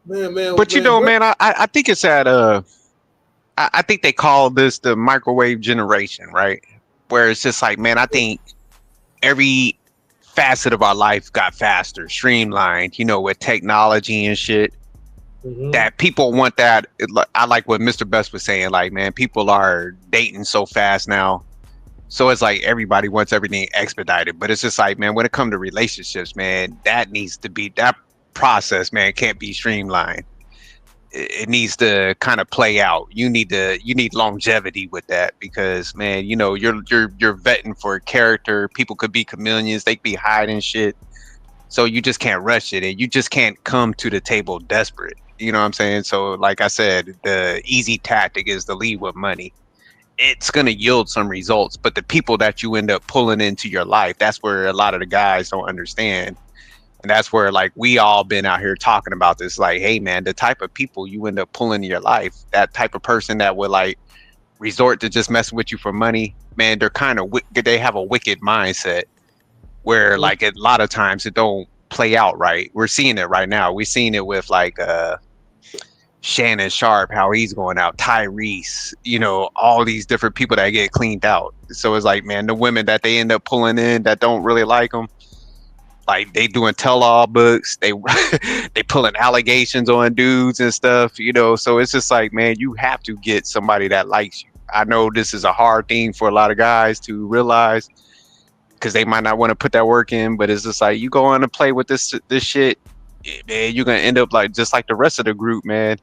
But you know, where? man, I think it's at I think they call this the microwave generation, right? Where it's just like, man, I think every facet of our life got faster, streamlined, you know, with technology and shit. That people want that. I like what Mr. Best was saying. Like, man, people are dating so fast now. So it's like everybody wants everything expedited. But it's just like, man, when it comes to relationships, man, that process, man, can't be streamlined. It needs to kind of play out. You need longevity with that because, man, you know, you're vetting for a character. People could be chameleons. They could be hiding shit. So you just can't rush it, and you just can't come to the table desperate. You know what I'm saying? So like I said, the easy tactic is to lead with money. It's going to yield some results, but the people that you end up pulling into your life, that's where a lot of the guys don't understand. And that's where like we all been out here talking about this, like, hey man, the type of people you end up pulling in your life, that type of person that would like resort to just messing with you for money, man, they're kind of they have a wicked mindset where like a lot of times it don't play out right. We're seeing it right now. We're seeing it with like Shannon Sharp, how he's going out, Tyrese, you know, all these different people that get cleaned out. So it's like, man, the women that they end up pulling in that don't really like them, like they doing tell-all books, they they pulling allegations on dudes and stuff, you know. So it's just like, man, you have to get somebody that likes you. I know this is a hard thing for a lot of guys to realize because they might not want to put that work in, but it's just like you go on and play with this shit, man, you're gonna end up like just like the rest of the group, man.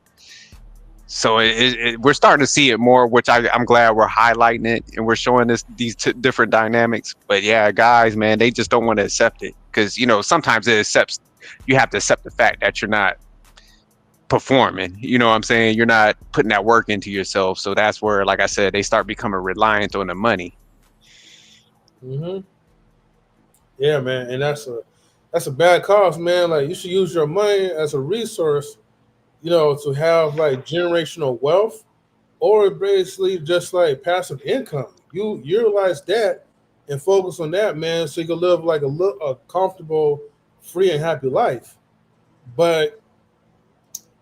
So we're starting to see it more, which I'm glad we're highlighting it and we're showing these different dynamics. But yeah, guys, man, they just don't want to accept it because, you know, sometimes you have to accept the fact that you're not performing. You know what I'm saying? You're not putting that work into yourself. So that's where, like I said, they start becoming reliant on the money. Yeah, man, and that's a bad cause, man. Like you should use your money as a resource, you know, to have like generational wealth or basically just like passive income. You utilize that and focus on that, man, so you can live like a comfortable, free and happy life. But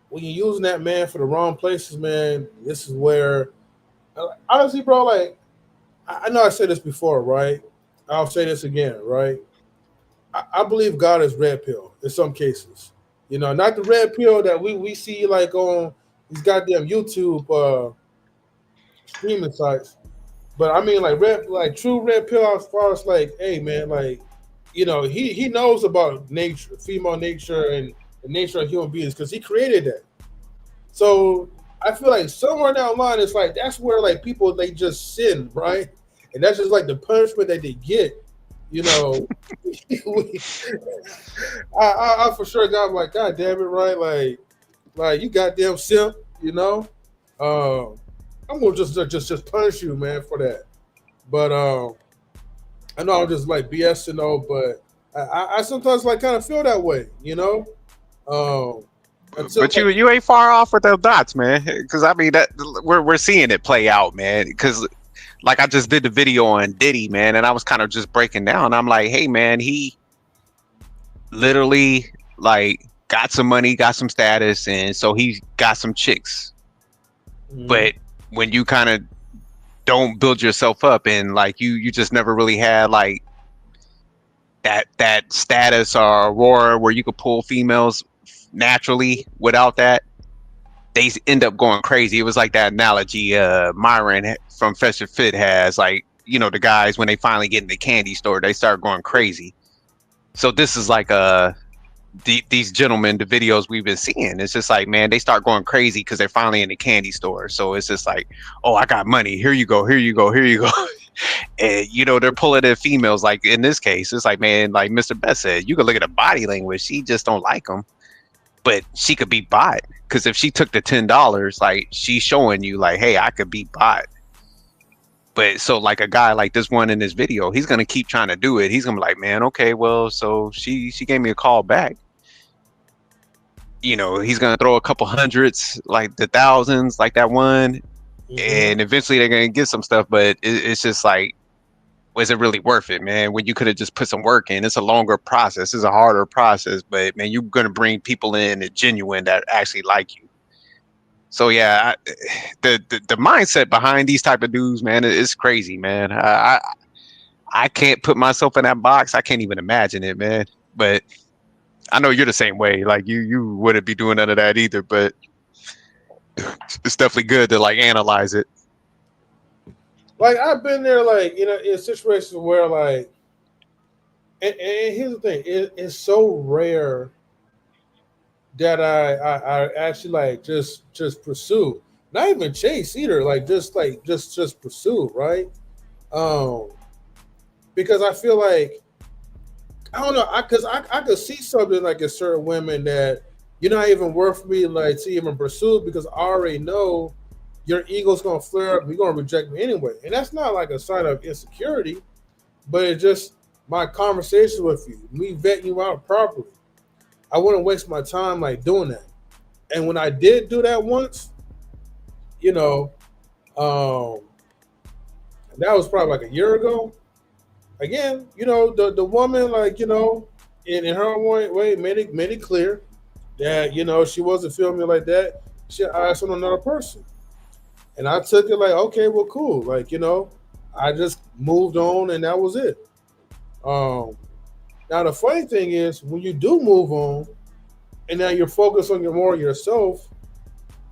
when you're using that, man, for the wrong places, man, this is where honestly, bro, like I know I said this before, right? I'll say this again, right? I believe God is red pill in some cases. You know, not the red pill that we see like on these goddamn YouTube streaming sites, but I mean like true red pill as far as like, hey man, like you know he knows about nature, female nature, and the nature of human beings because he created that. So I feel like somewhere down the line, it's like that's where like people they just sin, right? And that's just like the punishment that they get. You know, I for sure got like, God damn it, right? Like you goddamn simp, you know. I'm gonna just punish you, man, for that. But I know I'm just like BSing though, but I sometimes like kind of feel that way, you know. Um, until But you ain't far off with those dots, man. Because I mean that we're seeing it play out, man. Because like I just did the video on Diddy, man, and I was kind of just breaking down. I'm like, hey, man, he literally like got some money, got some status, and so he got some chicks. Mhm. But when you kind of don't build yourself up and like you just never really had like that status or aurora where you could pull females naturally without that, they end up going crazy. It was like that analogy Myron from Fresh and Fit has, like, you know, the guys when they finally get in the candy store, they start going crazy. So this is like these gentlemen, the videos we've been seeing, it's just like, man, they start going crazy because they're finally in the candy store. So it's just like, oh, I got money. Here you go. Here you go. Here you go. And you know, they're pulling in females. Like in this case, it's like, man, like Mr. Best said, you can look at the body language. She just don't like them, but she could be bought. Because if she took the $10, like she's showing you, like, hey, I could be bought. But so like a guy like this one in this video, he's gonna keep trying to do it. He's gonna be like, man, okay, well, so she gave me a call back. You know, he's gonna throw a couple hundreds, like the thousands, like that one, Mhm. and eventually they're gonna get some stuff. But it's just like, was it really worth it, man? When you could have just put some work in. It's a longer process. It's a harder process, but man, you're gonna bring people in that genuine that actually like you. So yeah, the mindset behind these type of dudes, man, is crazy, man. I can't put myself in that box. I can't even imagine it, man. But I know you're the same way. Like you wouldn't be doing none of that either. But it's definitely good to like analyze it. Like I've been there, like you know, in situations where like, and here's the thing, it's so rare that I actually like just pursue, not even chase either, like just pursue, right? Um, because I feel like I don't know, I could see something like in certain women that you're not even worth me like to even pursue because I already know your ego's gonna flare up, you're gonna reject me anyway, and that's not like a sign of insecurity, but it's just my conversation with you, me vetting you out properly. I wouldn't waste my time like doing that. And when I did do that once, you know, um, that was probably like a year ago. Again, you know, the woman, like, you know, in her way made it clear that, you know, she wasn't feeling me like that. She asked on another person. And I took it like, okay, well, cool. Like, you know, I just moved on and that was it. Um, Now the funny thing is when you do move on and now you're focused on your more yourself,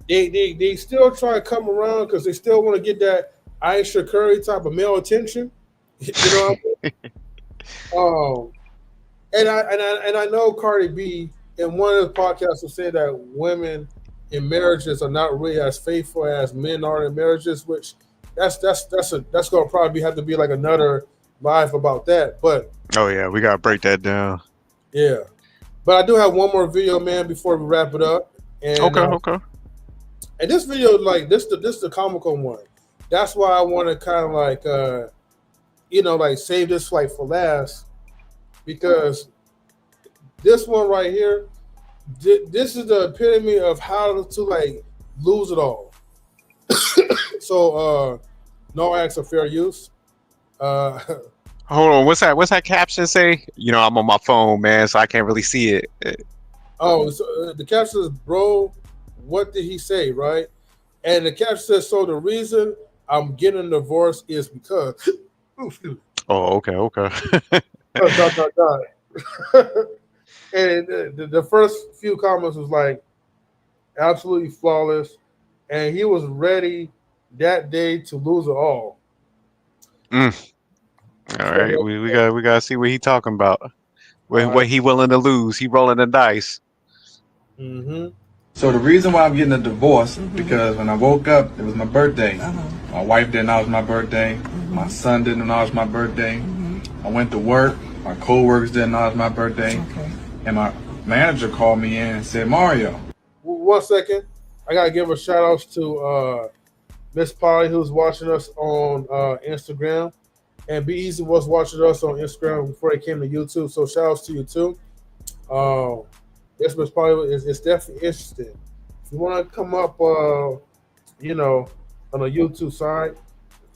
they still try to come around because they still want to get that Aisha Curry type of male attention. You know what I mean? And I know Cardi B in one of the podcasts will say that women in marriages are not really as faithful as men are in marriages, which that's gonna probably have to be like another live about that. But Oh yeah, we gotta break that down. yeah, but I do have one more video, man, before we wrap it up, and Okay, okay. and this video, like this the comical one. That's why I want to kind of like you know, like save this like for last because this one right here, this is the epitome of how to like lose it all. So no acts of fair use. Uh, Hold on, what's that caption say? You know, I'm on my phone, man, so I can't really see it. the caption says, "Bro, what did he say?" Right, and the caption says, "So the reason I'm getting a divorce is because." Oh, okay, okay. dot, dot, dot. And the first few comments was like absolutely flawless, and he was ready that day to lose it all. Mm. All right, So, we gotta see what he talking about. all What right. he willing to lose? He rolling the dice. Mm-hmm. So the reason why I'm getting a divorce because when I woke up, it was my birthday. My wife didn't know it was my birthday. My son didn't know it was my birthday. I went to work. My co-workers didn't know it was my birthday. And my manager called me in and said, Mario. 1 second. I gotta give a shout outs to Miss Polly who's watching us on Instagram. And B-Eazy was watching us on Instagram before it came to YouTube. So shout outs to you too. This was probably it's definitely interesting. If you want to come up, you know, on the YouTube side,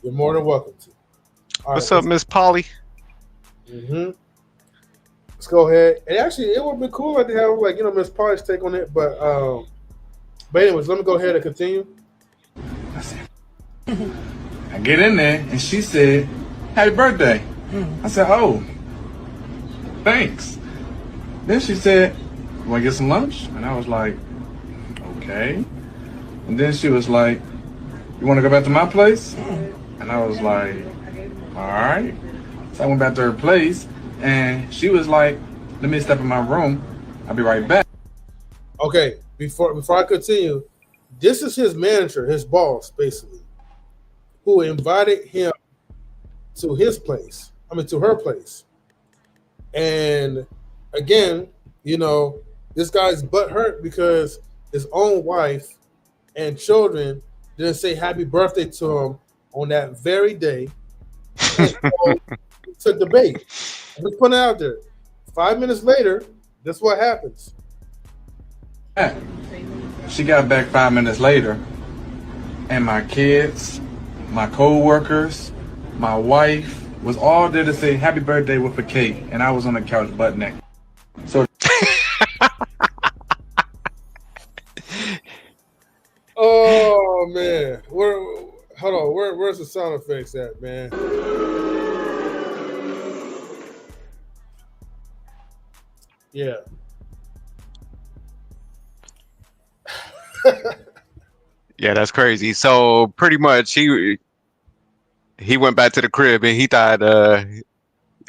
you're more than welcome to. All right, What's up, Miss Polly? mm-hmm. Let's go ahead. And actually, it would be cool like to have like Miss Polly's take on it. But anyways, let me go ahead and continue. I get in there and she said, "Happy birthday." I said, "Oh, thanks." Then she said, "You want to get some lunch?" And I was like, "Okay." And then she was like, "You want to go back to my place?" And I was like, "All right." So I went back to her place and she was like, "Let me step in my room. I'll be right back." Okay, before I continue, this is his manager, his boss, basically, who invited him to his place. I mean, to her place. And again, this guy's butt hurt because his own wife and children didn't say happy birthday to him on that very day. And so he took the bait. I'm just putting it out there. 5 minutes later, this is what happens. She got back 5 minutes later, and my kids, my co-workers, my wife was all there to say happy birthday with a cake, and I was on the couch butt naked. So oh man, hold on, where's the sound effects at, man? Yeah. Yeah, that's crazy. So pretty much he went back to the crib and he thought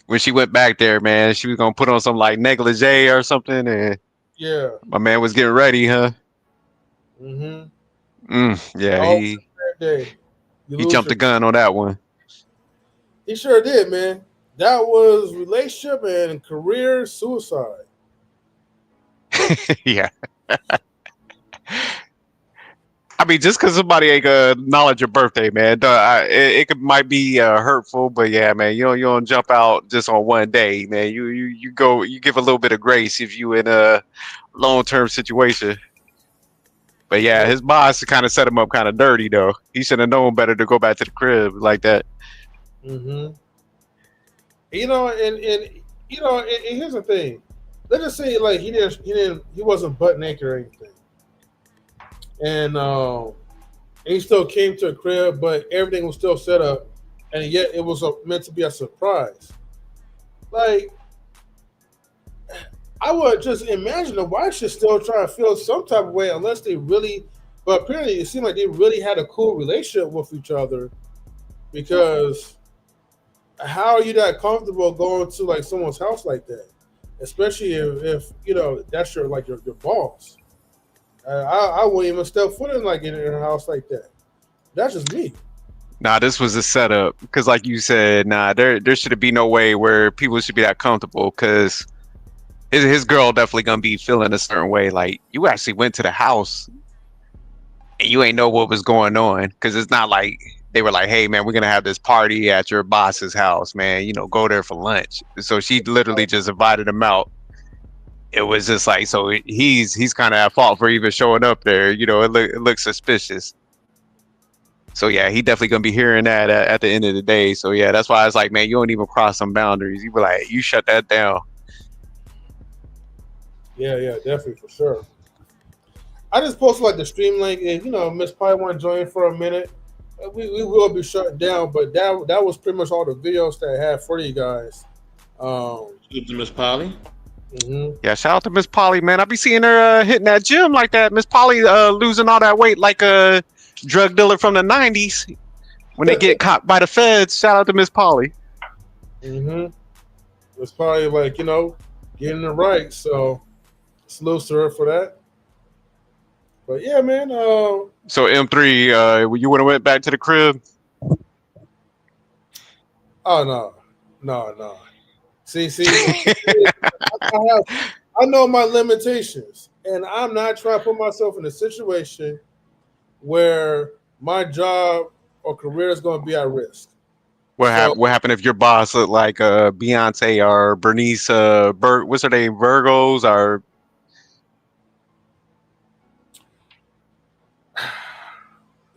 when she went back there, man, she was gonna put on some like negligee or something, and Yeah. my man was getting ready, huh? Mm-hmm. Yeah, Oh, bad day. You he lose jumped your. the gun on that one. He sure did, man. That was relationship and career suicide. Yeah. I mean, just because somebody ain't gonna acknowledge your birthday, man, might be hurtful, but yeah, man, you don't jump out just on one day, man. You give a little bit of grace if you in a long term situation. But yeah, his boss kind of set him up kind of dirty though. He should have known better to go back to the crib like that. Mm-hmm. And here's the thing. Let's just say like he wasn't butt naked or anything, and he still came to a crib, but everything was still set up, and yet it was meant to be a surprise. Like I would just imagine the wife should still try to feel some type of way, unless they really. But apparently, it seemed like they really had a cool relationship with each other, because how are you that comfortable going to like someone's house like that, especially if that's your boss. I wouldn't even step foot in her house like that. That's just me. Nah, this was a setup because, like you said, nah, there should be no way where people should be that comfortable because his girl definitely gonna be feeling a certain way. Like you actually went to the house and you ain't know what was going on because it's not like they were like, "Hey, man, we're gonna have this party at your boss's house, man. Go there for lunch." So she literally just invited him out. It was just like, so he's kind of at fault for even showing up there. It looks suspicious. So yeah, he definitely gonna be hearing that at the end of the day. So yeah, that's why I was like, man, you don't even cross some boundaries. You be like, you shut that down. Yeah, definitely for sure. I just posted like the stream link, and Miss Pie want to join for a minute. We will be shut down, but that was pretty much all the videos that I had for you guys. Miss Polly. Mm-hmm. Yeah, shout out to Miss Polly, man. I be seeing her hitting that gym like that. Miss Polly losing all that weight like a drug dealer from the '90s when they get caught by the feds. Shout out to Miss Polly. Mm-hmm. It's probably getting it right. So salute to her for that. But yeah, man. So M3, you would have went back to the crib? Oh no. See, I know my limitations, and I'm not trying to put myself in a situation where my job or career is going to be at risk. So What happened if your boss looked like Beyonce or Bernice what's her name, Virgos or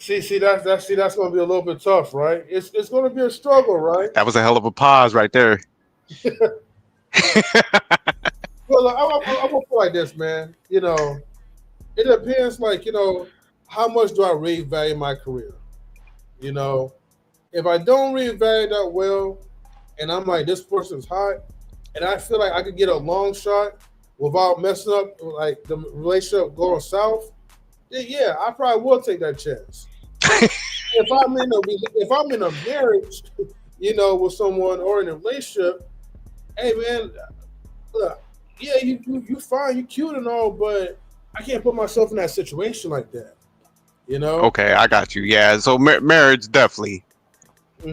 that's gonna be a little bit tough, right? It's gonna be a struggle, right? that was a hell of a pause right there. Well, I'm gonna put it like this, man. It depends, like, how much do I really value my career? You know, if I don't really value that well, and I'm like, this person's hot, and I feel like I could get a long shot without messing up, like the relationship going south, then yeah, I probably will take that chance. If I'm in a marriage, with someone or in a relationship, hey man, look, yeah, you fine, you cute and all, but I can't put myself in that situation like that. Okay, I got you. Yeah, so marriage definitely.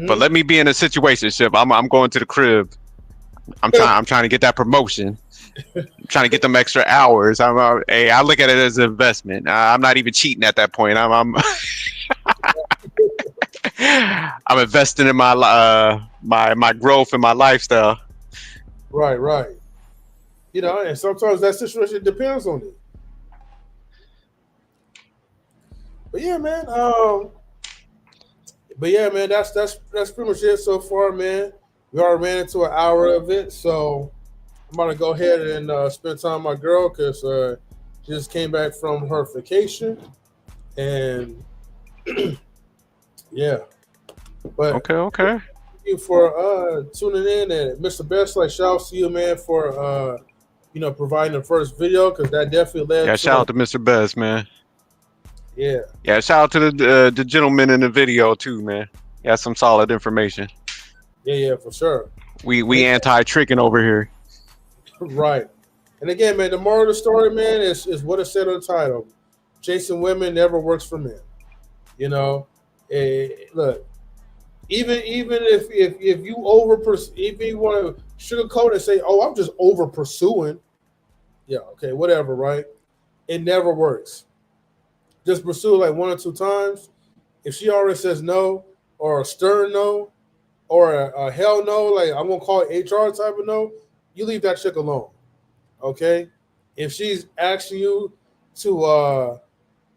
But let me be in a situationship. I'm going to the crib. I'm trying to get that promotion. I'm trying to get them extra hours. Hey, I look at it as an investment. I'm not even cheating at that point. I'm I'm investing in my my growth and my lifestyle. Right. And sometimes that situation depends on it. But yeah, man. That's pretty much it so far, man. We already ran into an hour of it, so I'm about to go ahead and spend time with my girl because she just came back from her vacation, and yeah. But Okay. thank you for tuning in, and Mr. Best, like, shout out to you, man, for providing the first video, because that definitely led to Shout out to Mr. Best, man. Yeah, shout out to the gentleman in the video too, man. Yeah, some solid information. Yeah, for sure. We anti-tricking over here. Right. And again, man, the moral of the story, man, is what it said on the title. Chasing women never works for men. Look, even if you if you want to sugarcoat and say, oh, I'm just over pursuing, yeah, okay, whatever, right? It never works. Just pursue like one or two times. If she already says no, or a stern no, or a hell no, like I'm gonna call it HR type of no, you leave that chick alone. Okay? If she's asking you to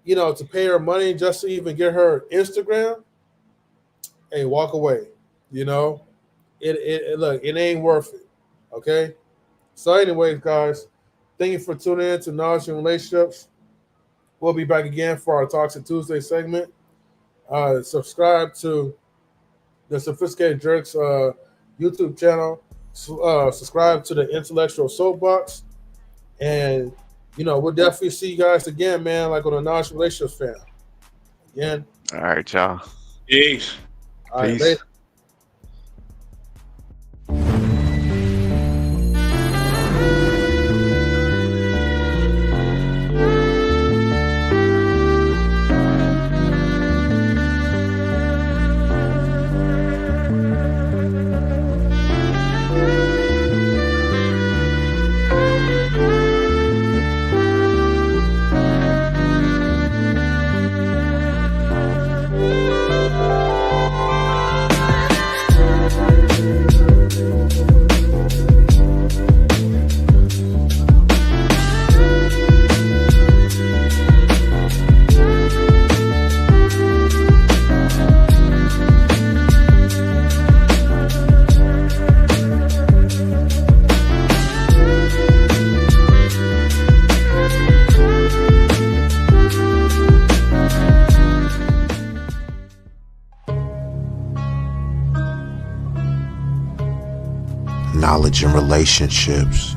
to pay her money just to even get her Instagram, hey, walk away. It ain't worth it. Okay? So anyways, guys, thank you for tuning in to Knowledge and Relationships. We'll be back again for our Toxic Tuesday segment. Subscribe to the Sophisticated Jerks YouTube channel. Subscribe to the Intellectual Soapbox. And, we'll definitely see you guys again, man, like on a Knowledge Relationships fan. Again. All right, y'all. Peace. All right, Peace. later. Knowledge and relationships.